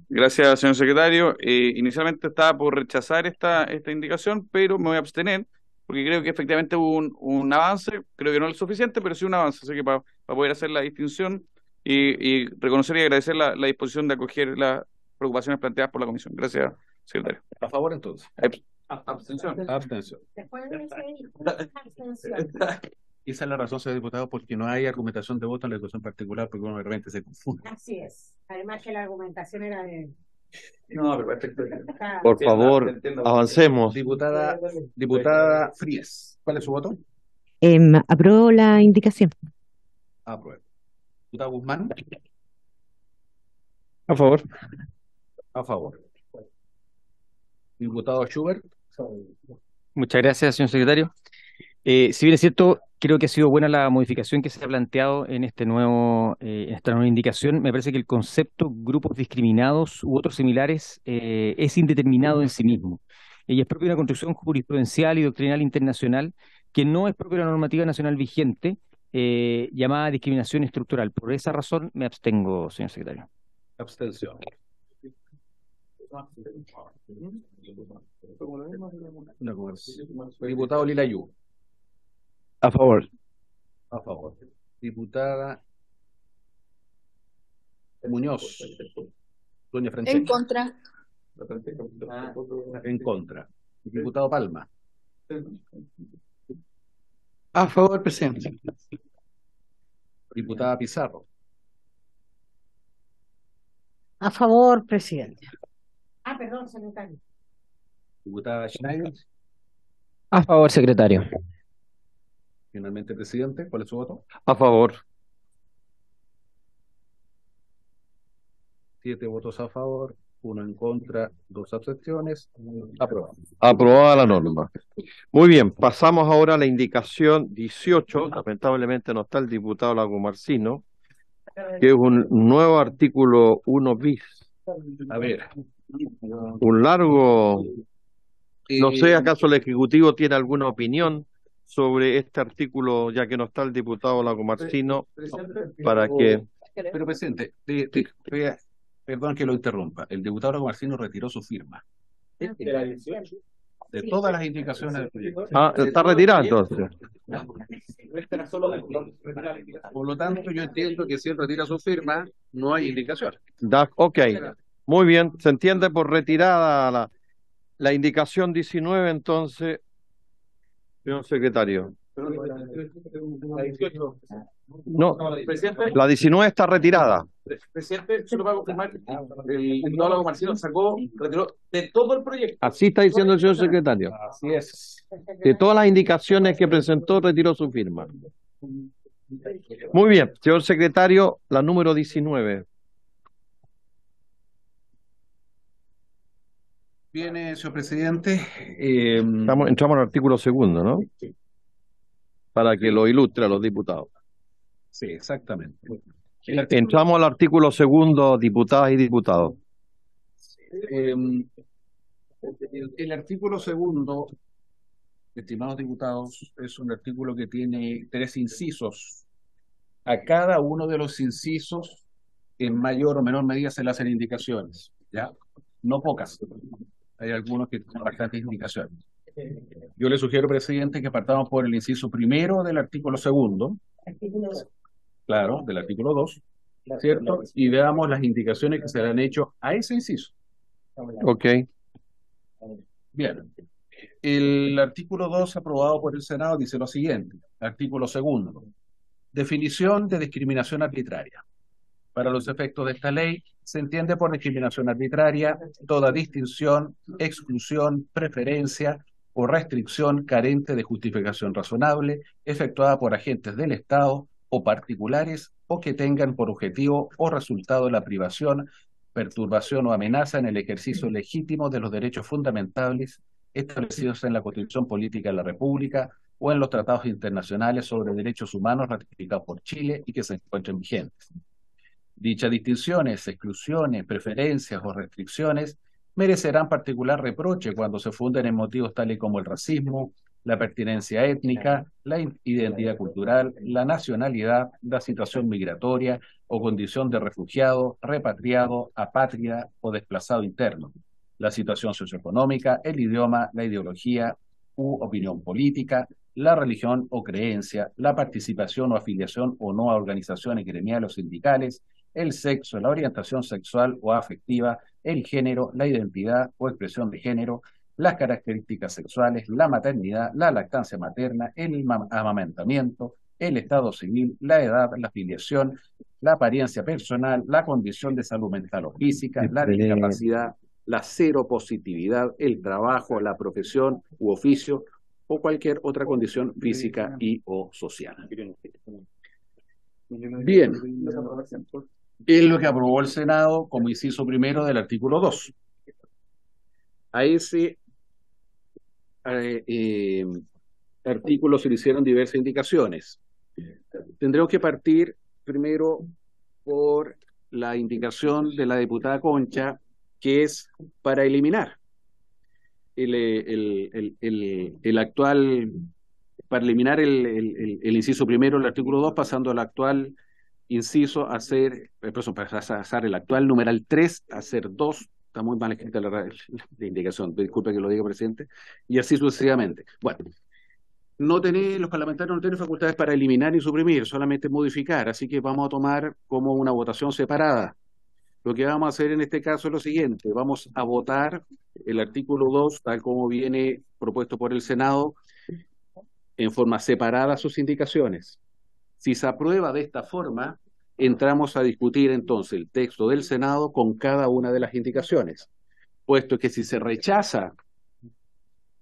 Gracias, señor secretario. Inicialmente estaba por rechazar esta indicación, pero me voy a abstener, porque creo que efectivamente hubo un avance, creo que no es suficiente, pero sí un avance, así que para poder hacer la distinción y reconocer y agradecer la disposición de acoger las preocupaciones planteadas por la comisión. Gracias, secretario. A favor entonces. Abstención. Abstención. Después de ese, abstención. Esa es la razón, señor diputado, porque no hay argumentación de voto en la discusión particular, porque uno de repente se confunde. Así es. Además que la argumentación era de... No, pero perfecto. Por favor, avancemos. Diputada Fríes, ¿cuál es su voto? Apruebo la indicación. Apruebo. Diputado Guzmán, A favor. a favor. Diputado Schubert, Muchas gracias, señor secretario. Si bien es cierto, creo que ha sido buena la modificación que se ha planteado en esta nueva indicación. Me parece que el concepto grupos discriminados u otros similares es indeterminado en sí mismo. Y es propio de una construcción jurisprudencial y doctrinal internacional que no es propia de la normativa nacional vigente, llamada discriminación estructural. Por esa razón me abstengo, señor secretario. abstención. Diputado Lilayú, A favor. a favor. Diputada Muñoz, doña En Francesca, contra. en contra. Diputado Palma, A favor, presidente. diputada Pizarro, A favor, presidente. Ah, perdón, secretario. diputada Schneider, A favor, secretario. finalmente presidente, ¿cuál es su voto? A favor. 7 votos a favor, 1 en contra, 2 abstenciones. Aprobado. Aprobada la norma. Muy bien, pasamos ahora a la indicación 18. Lamentablemente no está el diputado Lago Marcino, que es un nuevo artículo 1 bis. A ver, Un largo. No sé, ¿acaso el Ejecutivo tiene alguna opinión sobre este artículo, ya que no está el diputado Lago Marcino, para que... pero presidente, perdón que lo interrumpa. El diputado Lago Marcino retiró su firma de todas las indicaciones del proyecto. Ah, está retirado entonces. Por lo tanto, yo entiendo que si él retira su firma, no hay indicación. Ok, muy bien, se entiende por retirada la indicación 19, entonces, señor secretario. No, la 19 está retirada. Presidente, solo para confirmar, el diputado Lago Marcino retiró de todo el proyecto. Así está diciendo el señor secretario. Así es. De todas las indicaciones que presentó, retiró su firma. Muy bien, señor secretario, la número 19. Viene, señor presidente. Entramos al artículo segundo, ¿no? Para que lo ilustre a los diputados. Sí, exactamente. Entramos al artículo segundo, diputadas y diputados. El artículo segundo, estimados diputados, es un artículo que tiene 3 incisos. A cada uno de los incisos, en mayor o menor medida, se le hacen indicaciones, ¿ya? No pocas. Hay algunos que tienen bastantes indicaciones. Yo le sugiero, presidente, que partamos por el inciso primero del artículo segundo, claro, del artículo 2, ¿cierto? Y veamos las indicaciones que se le han hecho a ese inciso. Ok. Bien. El artículo 2 aprobado por el Senado dice lo siguiente. Artículo segundo. Definición de discriminación arbitraria. Para los efectos de esta ley, se entiende por discriminación arbitraria toda distinción, exclusión, preferencia o restricción carente de justificación razonable, efectuada por agentes del Estado o particulares o que tengan por objetivo o resultado la privación, perturbación o amenaza en el ejercicio legítimo de los derechos fundamentales establecidos en la Constitución Política de la República o en los tratados internacionales sobre derechos humanos ratificados por Chile y que se encuentren vigentes. Dichas distinciones, exclusiones, preferencias o restricciones merecerán particular reproche cuando se funden en motivos tales como el racismo, la pertinencia étnica, la identidad cultural, la nacionalidad, la situación migratoria o condición de refugiado, repatriado, apátrida o desplazado interno, la situación socioeconómica, el idioma, la ideología u opinión política, la religión o creencia, la participación o afiliación o no a organizaciones gremiales o sindicales, el sexo, la orientación sexual o afectiva, el género, la identidad o expresión de género, las características sexuales, la maternidad, la lactancia materna, el amamantamiento, el estado civil, la edad, la afiliación, la apariencia personal, la condición de salud mental o física, la discapacidad, la seropositividad, el trabajo, la profesión u oficio o cualquier otra condición física y o social. Bien, es lo que aprobó el Senado como inciso primero del artículo 2. A ese artículo se le hicieron diversas indicaciones. Tendremos que partir primero por la indicación de la diputada Concha, que es para eliminar el actual, para eliminar el inciso primero del artículo 2, pasando al actual inciso a ser, pasar el actual numeral 3 a ser 2, está muy mal escrita la indicación, disculpe que lo diga, presidente, y así sucesivamente. Bueno, los parlamentarios no tienen facultades para eliminar ni suprimir, solamente modificar, así que vamos a tomar como una votación separada. Lo que vamos a hacer en este caso es lo siguiente, vamos a votar el artículo 2 tal como viene propuesto por el Senado en forma separada sus indicaciones. Si se aprueba de esta forma, entramos a discutir entonces el texto del Senado con cada una de las indicaciones, puesto que si se rechaza,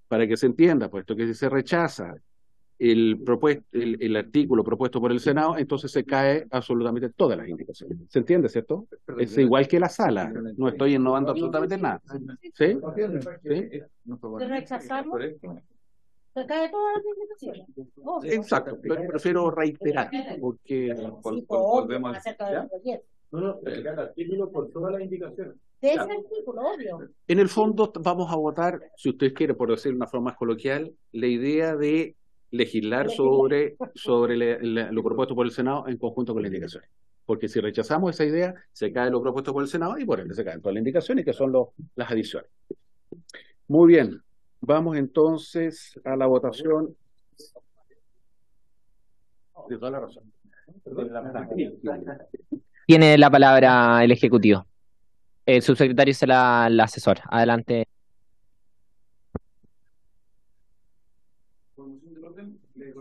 para que se entienda, puesto que si se rechaza el artículo propuesto por el Senado, entonces se cae absolutamente todas las indicaciones. ¿Se entiende, cierto? Es igual que la sala, no estoy innovando absolutamente nada. ¿Sí? ¿Sí? ¿De rechazarlo? Se cae todas las indicaciones. Exacto, pero prefiero reiterar, porque volvemos a... el artículo por todas las indicaciones. De ese artículo, obvio. En el fondo vamos a votar, si ustedes quieren, por decirlo de una forma más coloquial, la idea de legislar sobre lo propuesto por el Senado en conjunto con las indicaciones. Porque si rechazamos esa idea, se cae lo propuesto por el Senado y por ende se caen todas las indicaciones, que son las adiciones. Muy bien, vamos entonces a la votación. De toda la razón. Tiene la palabra el Ejecutivo. El subsecretario es la asesora. Adelante. Le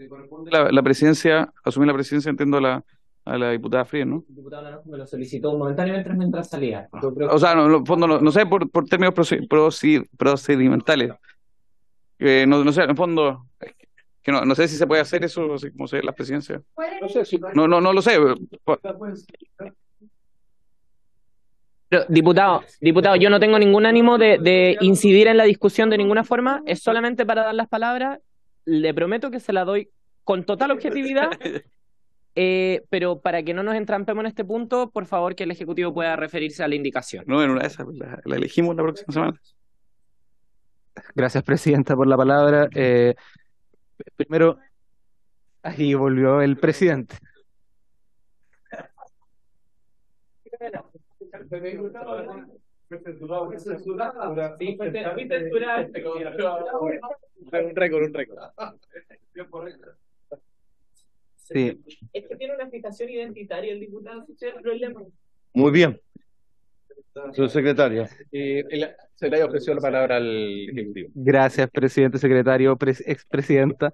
corresponde la presidencia, asumir la presidencia, entiendo, a la diputada Frías, ¿no? El diputado Naranjo me lo solicitó momentáneamente mientras salía. O sea, no sé, por términos procedimentales. No sé, en el fondo, que no sé si se puede hacer eso, así como se ve las presidencias. No sé si... No lo sé. Pero, diputado, yo no tengo ningún ánimo de incidir en la discusión de ninguna forma, es solamente para dar las palabras. Le prometo que se la doy con total objetividad, pero para que no nos entrampemos en este punto, por favor que el Ejecutivo pueda referirse a la indicación. No, en una de esas la elegimos la próxima semana. Gracias, Presidenta, por la palabra. Primero, ahí volvió el presidente. Un récord. Sí. Es que tiene una fijación identitaria el diputado, ese es el problema. Muy bien. Señor secretario. Se le ha ofrecido la palabra al Ejecutivo. Gracias, presidente, secretario, expresidenta.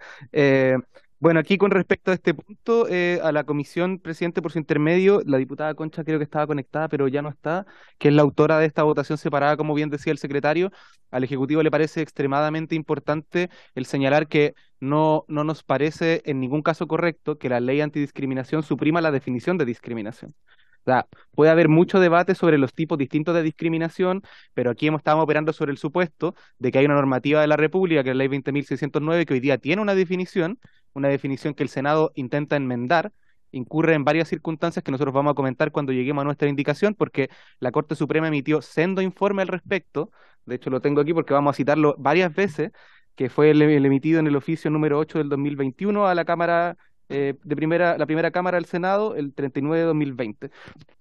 Bueno, aquí con respecto a este punto, a la comisión, presidente, por su intermedio, la diputada Concha creo que estaba conectada, pero ya no está, que es la autora de esta votación separada, como bien decía el secretario. Al Ejecutivo le parece extremadamente importante el señalar que no nos parece en ningún caso correcto que la ley antidiscriminación suprima la definición de discriminación. O sea, puede haber mucho debate sobre los tipos distintos de discriminación, pero aquí estamos operando sobre el supuesto de que hay una normativa de la República, que es la ley 20.609, que hoy día tiene una definición que el Senado intenta enmendar, incurre en varias circunstancias que nosotros vamos a comentar cuando lleguemos a nuestra indicación, porque la Corte Suprema emitió sendo informe al respecto. De hecho lo tengo aquí porque vamos a citarlo varias veces, que fue el emitido en el oficio número 8 del 2021 a la Cámara la primera Cámara del Senado, el 39 de 2020,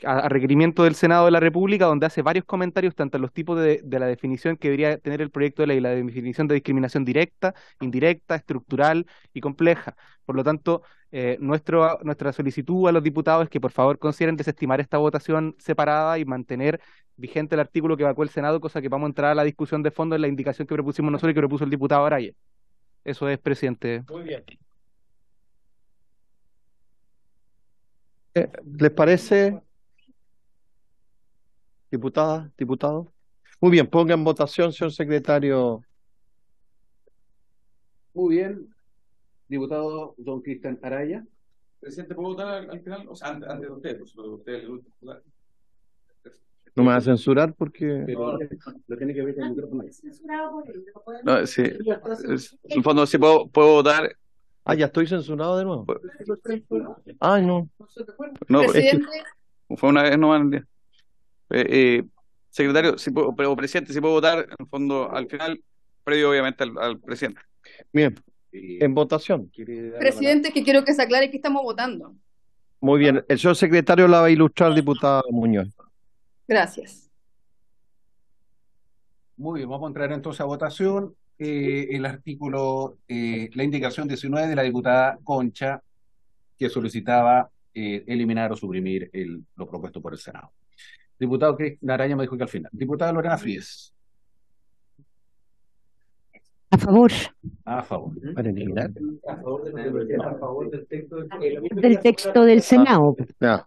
a requerimiento del Senado de la República, donde hace varios comentarios tanto en los tipos de la definición que debería tener el proyecto de ley, la definición de discriminación directa, indirecta, estructural y compleja. Por lo tanto, nuestra solicitud a los diputados es que por favor consideren desestimar esta votación separada y mantener vigente el artículo que evacuó el Senado, cosa que vamos a entrar a la discusión de fondo en la indicación que propusimos nosotros y que propuso el diputado Araya. Eso es, presidente. Muy bien. ¿Les parece, diputada, diputado? Muy bien, ponga en votación, señor secretario. Muy bien. Diputado don Cristian Araya. Presidente, ¿puedo votar al final? O sea, antes de usted, pues, usted es el último. No me va a censurar porque... Pero lo tiene que ver con el micrófono. No, sí. En el fondo, sí puedo votar. Ah, ya estoy censurado de nuevo. Ay, no. No, Presidente, fue una vez nomás en el día. Secretario, pero presidente, si puedo votar, en el fondo, al final, previo obviamente al presidente. Bien, en votación. presidente, que quiero que se aclare que estamos votando. Muy bien, el señor secretario la va a ilustrar, diputado Muñoz. Gracias. Muy bien, vamos a entrar entonces a votación. El artículo, la indicación 19 de la diputada Concha, que solicitaba eliminar o suprimir lo propuesto por el Senado. Diputado Cristian Araña me dijo que al final. Diputada Lorena Fríes. A favor. A favor. Para eliminar. A favor del texto Del texto del Senado. Ya.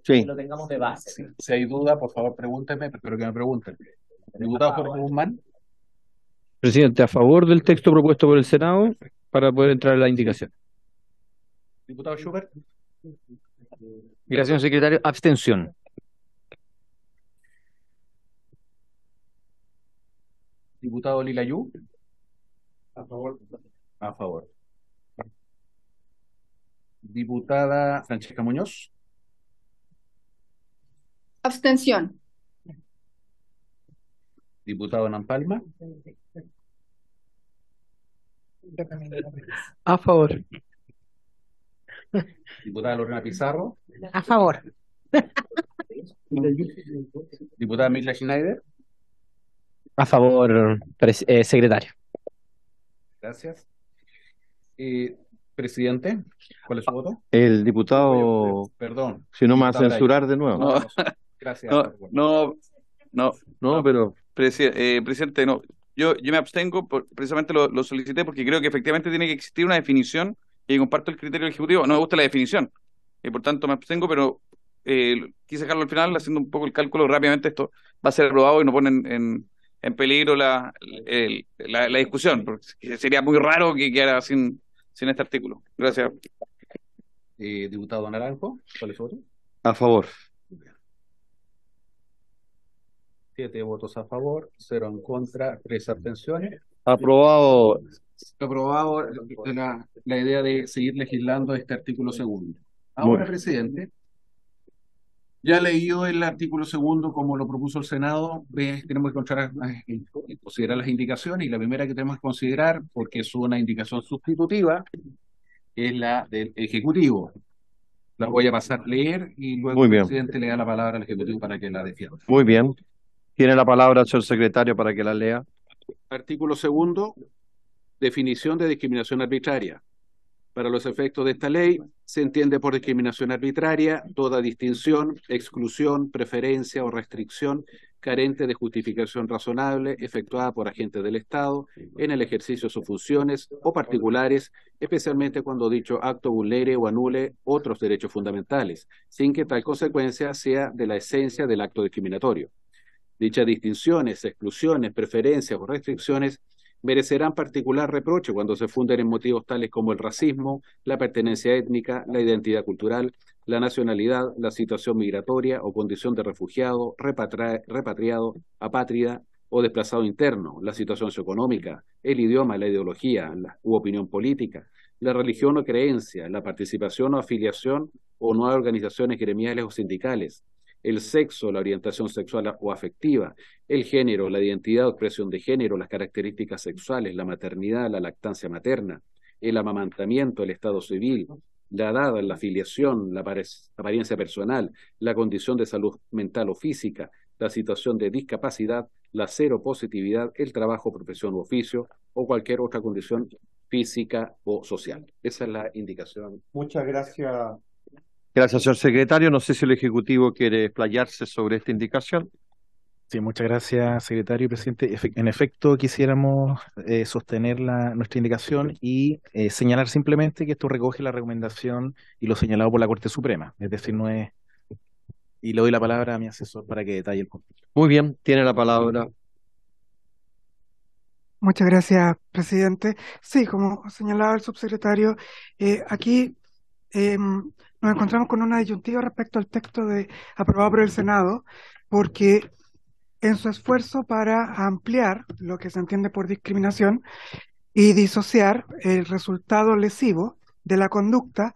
Sí. Lo tengamos de base. Si hay duda, por favor, pregúntenme, espero que me pregunten. Diputado Jorge Guzmán. Presidente, a favor del texto propuesto por el Senado para poder entrar en la indicación. Diputado Schubert. Gracias, señor secretario. Abstención. Diputado Lilayú. A favor. A favor. Diputada Francesca Muñoz. Abstención. Diputado Nan Palma. A favor. Diputada Lorena Pizarro. A favor. Diputada Mirla Schneider. A favor, secretario. Gracias. Presidente, ¿cuál es su voto? El diputado, Perdón. si no me va a Diputado censurar de nuevo. No, Gracias. No, pero presidente, no. Yo me abstengo, precisamente lo solicité porque creo que efectivamente tiene que existir una definición y comparto el criterio del Ejecutivo. No me gusta la definición y por tanto me abstengo, pero quise dejarlo al final haciendo un poco el cálculo rápidamente. Esto va a ser aprobado y no ponen en peligro la discusión, porque sería muy raro que quedara sin este artículo. Gracias. Diputado Naranjo, ¿cuál es su voto? a favor. 7 votos a favor, 0 en contra, 3 abstenciones. Aprobado. Aprobado la idea de seguir legislando este artículo segundo. Ahora, presidente, ya leído el artículo segundo como lo propuso el Senado, tenemos que considerar las indicaciones, y la primera que tenemos que considerar, porque es una indicación sustitutiva, es la del Ejecutivo. La voy a pasar a leer y luego Muy el bien, presidente le da la palabra al Ejecutivo para que la defienda. muy bien. Tiene la palabra el señor secretario para que la lea. Artículo segundo, definición de discriminación arbitraria. Para los efectos de esta ley, se entiende por discriminación arbitraria toda distinción, exclusión, preferencia o restricción carente de justificación razonable efectuada por agentes del Estado en el ejercicio de sus funciones o particulares, especialmente cuando dicho acto vulnere o anule otros derechos fundamentales, sin que tal consecuencia sea de la esencia del acto discriminatorio. Dichas distinciones, exclusiones, preferencias o restricciones merecerán particular reproche cuando se funden en motivos tales como el racismo, la pertenencia étnica, la identidad cultural, la nacionalidad, la situación migratoria o condición de refugiado, repatriado, apátrida o desplazado interno, la situación socioeconómica, el idioma, la ideología u opinión política, la religión o creencia, la participación o afiliación o no a organizaciones gremiales o sindicales, el sexo, la orientación sexual o afectiva, el género, la identidad o expresión de género, las características sexuales, la maternidad, la lactancia materna, el amamantamiento, el estado civil, la edad, la afiliación, la apariencia personal, la condición de salud mental o física, la situación de discapacidad, la seropositividad, el trabajo, profesión u oficio o cualquier otra condición física o social. Esa es la indicación. Muchas gracias. Gracias, señor secretario. No sé si el Ejecutivo quiere explayarse sobre esta indicación. Sí, muchas gracias, secretario y presidente. En efecto, quisiéramos sostener nuestra indicación y señalar simplemente que esto recoge la recomendación y lo señalado por la Corte Suprema. Es decir, no es... Y le doy la palabra a mi asesor para que detalle el punto. Muy bien, tiene la palabra. Muchas gracias, presidente. Sí, como señalaba el subsecretario, aquí nos encontramos con una disyuntiva respecto al texto aprobado por el Senado, porque en su esfuerzo para ampliar lo que se entiende por discriminación y disociar el resultado lesivo de la conducta,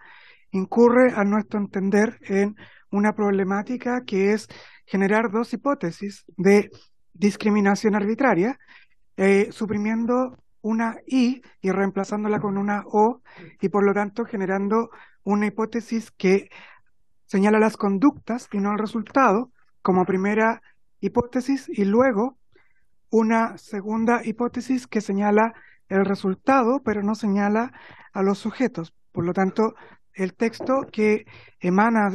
incurre, a nuestro entender, en una problemática que es generar dos hipótesis de discriminación arbitraria, suprimiendo una I y reemplazándola con una O, y por lo tanto generando una hipótesis que señala las conductas y no el resultado como primera hipótesis, y luego una segunda hipótesis que señala el resultado pero no señala a los sujetos. Por lo tanto, el texto que emana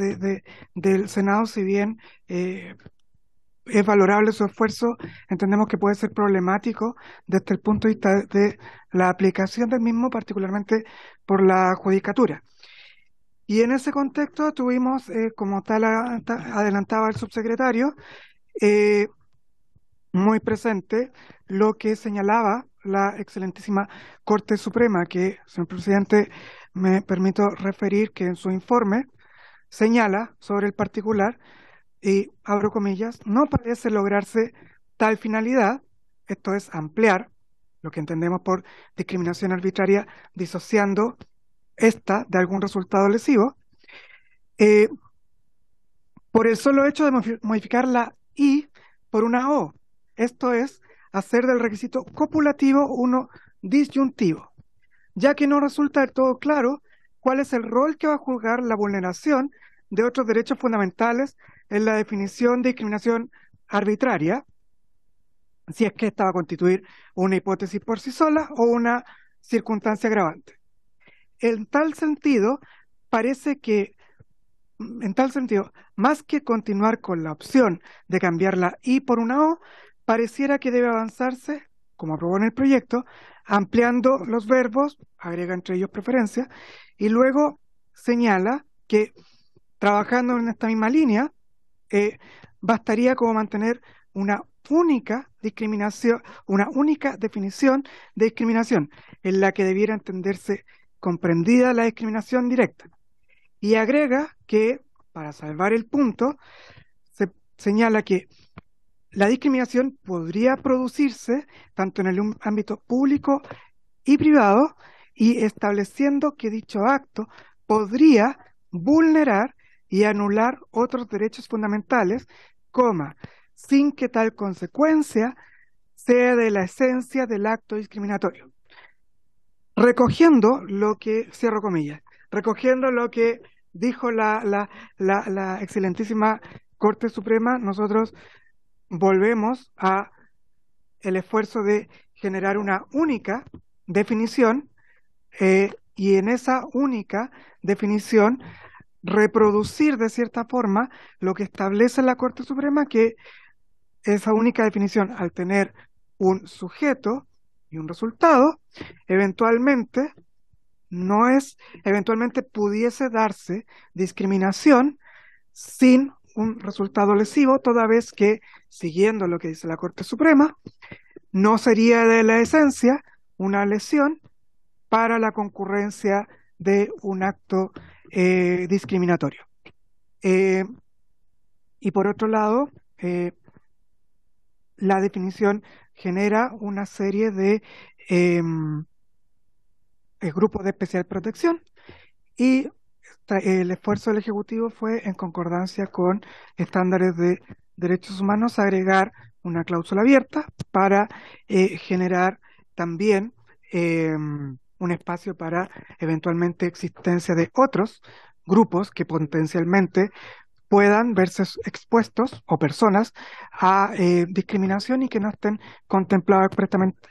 del Senado, si bien es valorable su esfuerzo, entendemos que puede ser problemático desde el punto de vista de la aplicación del mismo, particularmente por la judicatura. Y en ese contexto tuvimos, como tal adelantaba el subsecretario, muy presente lo que señalaba la excelentísima Corte Suprema, que, señor presidente, me permito referir que en su informe señala sobre el particular, y abro comillas, no parece lograrse tal finalidad, esto es ampliar lo que entendemos por discriminación arbitraria, disociando esta de algún resultado lesivo, por el solo hecho de modificar la I por una O. Esto es hacer del requisito copulativo uno disyuntivo, ya que no resulta del todo claro cuál es el rol que va a jugar la vulneración de otros derechos fundamentales en la definición de discriminación arbitraria, si es que esta va a constituir una hipótesis por sí sola o una circunstancia agravante. En tal sentido, más que continuar con la opción de cambiar la I por una O, pareciera que debe avanzarse, como aprobó en el proyecto, ampliando los verbos, agrega entre ellos preferencia, y luego señala que, trabajando en esta misma línea, bastaría como mantener una única discriminación, una única definición de discriminación, en la que debiera entenderse comprendida la discriminación directa. Y agrega que, para salvar el punto, se señala que la discriminación podría producirse tanto en el ámbito público y privado, y estableciendo que dicho acto podría vulnerar y anular otros derechos fundamentales, sin que tal consecuencia sea de la esencia del acto discriminatorio. Recogiendo lo que, cierro comillas, recogiendo lo que dijo la excelentísima Corte Suprema, nosotros volvemos a el esfuerzo de generar una única definición y en esa única definición reproducir de cierta forma lo que establece la Corte Suprema, que esa única definición, al tener un sujeto y un resultado, eventualmente pudiese darse discriminación sin un resultado lesivo, toda vez que, siguiendo lo que dice la Corte Suprema, no sería de la esencia una lesión para la concurrencia de un acto discriminatorio. Y por otro lado, la definición genera una serie de grupos de especial protección y el esfuerzo del Ejecutivo fue, en concordancia con estándares de derechos humanos, agregar una cláusula abierta para generar también un espacio para eventualmente existencia de otros grupos que potencialmente puedan verse expuestos, o personas, a discriminación y que no estén contemplados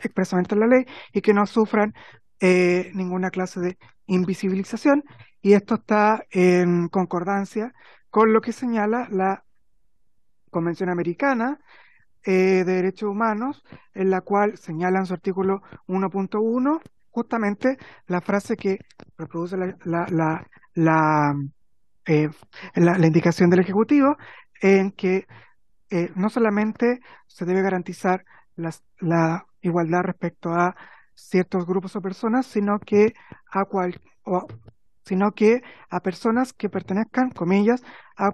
expresamente en la ley y que no sufran ninguna clase de invisibilización. Y esto está en concordancia con lo que señala la Convención Americana de Derechos Humanos, en la cual señala en su artículo 1.1 justamente la frase que reproduce la indicación del Ejecutivo, en que no solamente se debe garantizar la igualdad respecto a ciertos grupos o personas, sino que a personas que pertenezcan, comillas, a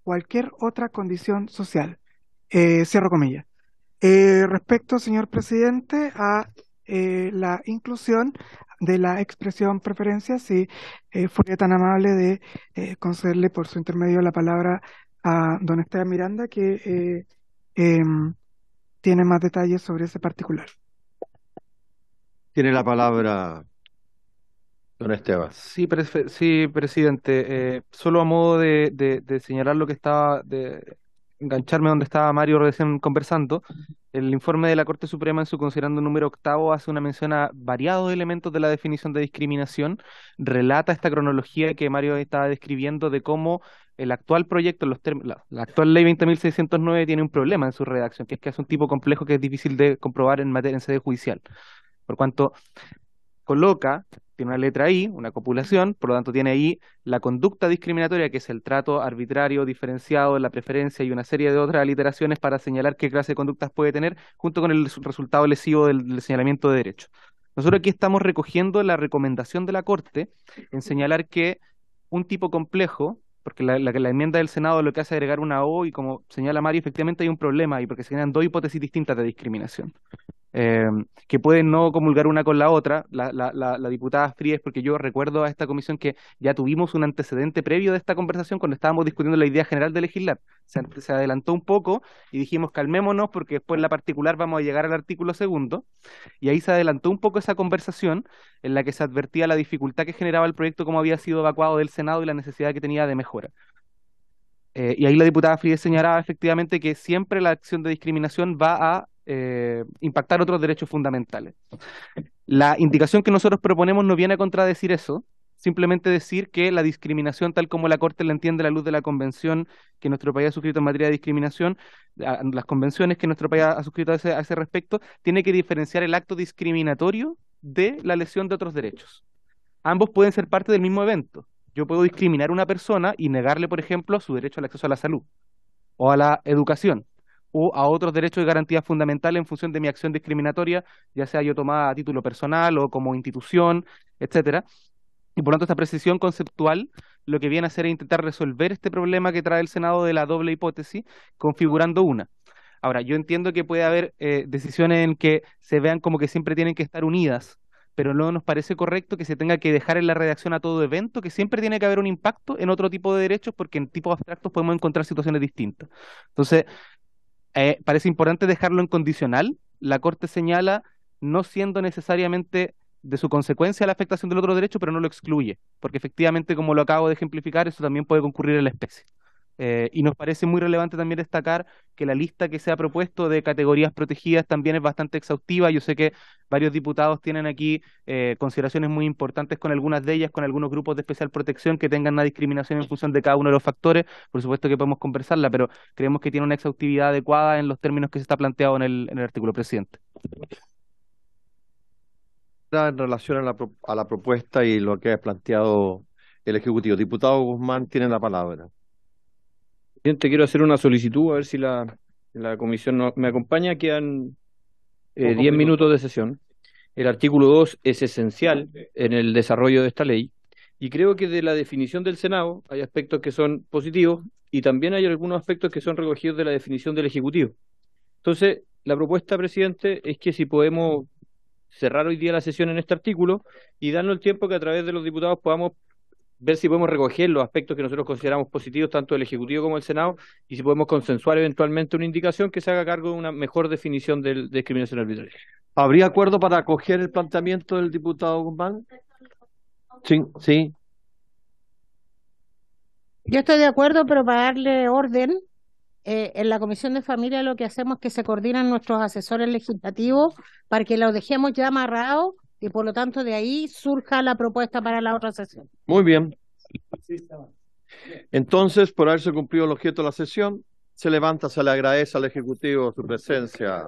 cualquier otra condición social. Cierro comillas. Respecto, señor presidente, a la inclusión de la expresión preferencia, si fuera tan amable de concederle por su intermedio la palabra a don Esteban Miranda, que tiene más detalles sobre ese particular. Tiene la palabra don Esteban. Sí, presidente. Solo a modo de señalar lo que estaba, de engancharme donde estaba Mario recién conversando, el informe de la Corte Suprema, en su considerando número 8, hace una mención a variados elementos de la definición de discriminación, relata esta cronología que Mario estaba describiendo de cómo el actual proyecto, la actual ley 20.609 tiene un problema en su redacción, que es un tipo complejo que es difícil de comprobar en sede judicial. Por cuanto tiene una letra I, una copulación, por lo tanto tiene ahí la conducta discriminatoria, que es el trato arbitrario, diferenciado, la preferencia y una serie de otras aliteraciones para señalar qué clase de conductas puede tener, junto con el resultado lesivo del señalamiento de derecho. Nosotros aquí estamos recogiendo la recomendación de la Corte en señalar que un tipo complejo, porque la enmienda del Senado lo que hace es agregar una O, y como señala Mario, efectivamente hay un problema ahí, porque se generan dos hipótesis distintas de discriminación, que pueden no comulgar una con la otra. La diputada Fríes, porque yo recuerdo a esta comisión que ya tuvimos un antecedente previo de esta conversación cuando estábamos discutiendo la idea general de legislar. Se adelantó un poco y dijimos calmémonos porque después en la particular vamos a llegar al artículo 2, y ahí se adelantó un poco esa conversación en la que se advertía la dificultad que generaba el proyecto como había sido evacuado del Senado y la necesidad que tenía de mejora. Y ahí la diputada Fríes señalaba efectivamente que siempre la acción de discriminación va a impactar otros derechos fundamentales. La indicación que nosotros proponemos no viene a contradecir eso, simplemente decir que la discriminación, tal como la Corte la entiende a la luz de la convención que nuestro país ha suscrito en materia de discriminación, las convenciones que nuestro país ha suscrito a ese respecto, tiene que diferenciar el acto discriminatorio de la lesión de otros derechos. Ambos pueden ser parte del mismo evento. Yo puedo discriminar a una persona y negarle, por ejemplo, su derecho al acceso a la salud o a la educación, o a otros derechos y garantías fundamentales en función de mi acción discriminatoria, ya sea yo tomada a título personal o como institución, etcétera. Y por lo tanto esta precisión conceptual lo que viene a hacer es intentar resolver este problema que trae el Senado de la doble hipótesis, configurando una. Ahora, yo entiendo que puede haber decisiones en que se vean como que siempre tienen que estar unidas, pero no nos parece correcto que se tenga que dejar en la redacción a todo evento que siempre tiene que haber un impacto en otro tipo de derechos, porque en tipos abstractos podemos encontrar situaciones distintas. Entonces, parece importante dejarlo en condicional. La Corte señala no siendo necesariamente de su consecuencia la afectación del otro derecho, pero no lo excluye, porque efectivamente, como lo acabo de ejemplificar, eso también puede concurrir en la especie. Y nos parece muy relevante también destacar que la lista que se ha propuesto de categorías protegidas también es bastante exhaustiva. Yo sé que varios diputados tienen aquí consideraciones muy importantes con algunas de ellas, con algunos grupos de especial protección que tengan una discriminación en función de cada uno de los factores. Por supuesto que podemos conversarla, pero creemos que tiene una exhaustividad adecuada en los términos que se está planteado en el artículo, presidente. En relación a la propuesta y lo que ha planteado el Ejecutivo. Diputado Guzmán tiene la palabra. Presidente, quiero hacer una solicitud, a ver si la comisión me acompaña. Quedan 10 minutos de sesión. El artículo 2 es esencial en el desarrollo de esta ley y creo que de la definición del Senado hay aspectos que son positivos y también hay algunos aspectos que son recogidos de la definición del Ejecutivo. Entonces, la propuesta, presidente, es que si podemos cerrar hoy día la sesión en este artículo y darnos el tiempo que a través de los diputados podamos ver si podemos recoger los aspectos que nosotros consideramos positivos, tanto del Ejecutivo como del Senado, y si podemos consensuar eventualmente una indicación que se haga cargo de una mejor definición de discriminación arbitraria. ¿Habría acuerdo para acoger el planteamiento del diputado Guzmán? Sí, sí. Yo estoy de acuerdo, pero para darle orden, en la Comisión de Familia lo que hacemos es que se coordinan nuestros asesores legislativos para que lo dejemos ya amarrado y por lo tanto de ahí surja la propuesta para la otra sesión. Muy bien. Entonces, por haberse cumplido el objeto de la sesión, se levanta, se le agradece al Ejecutivo su presencia.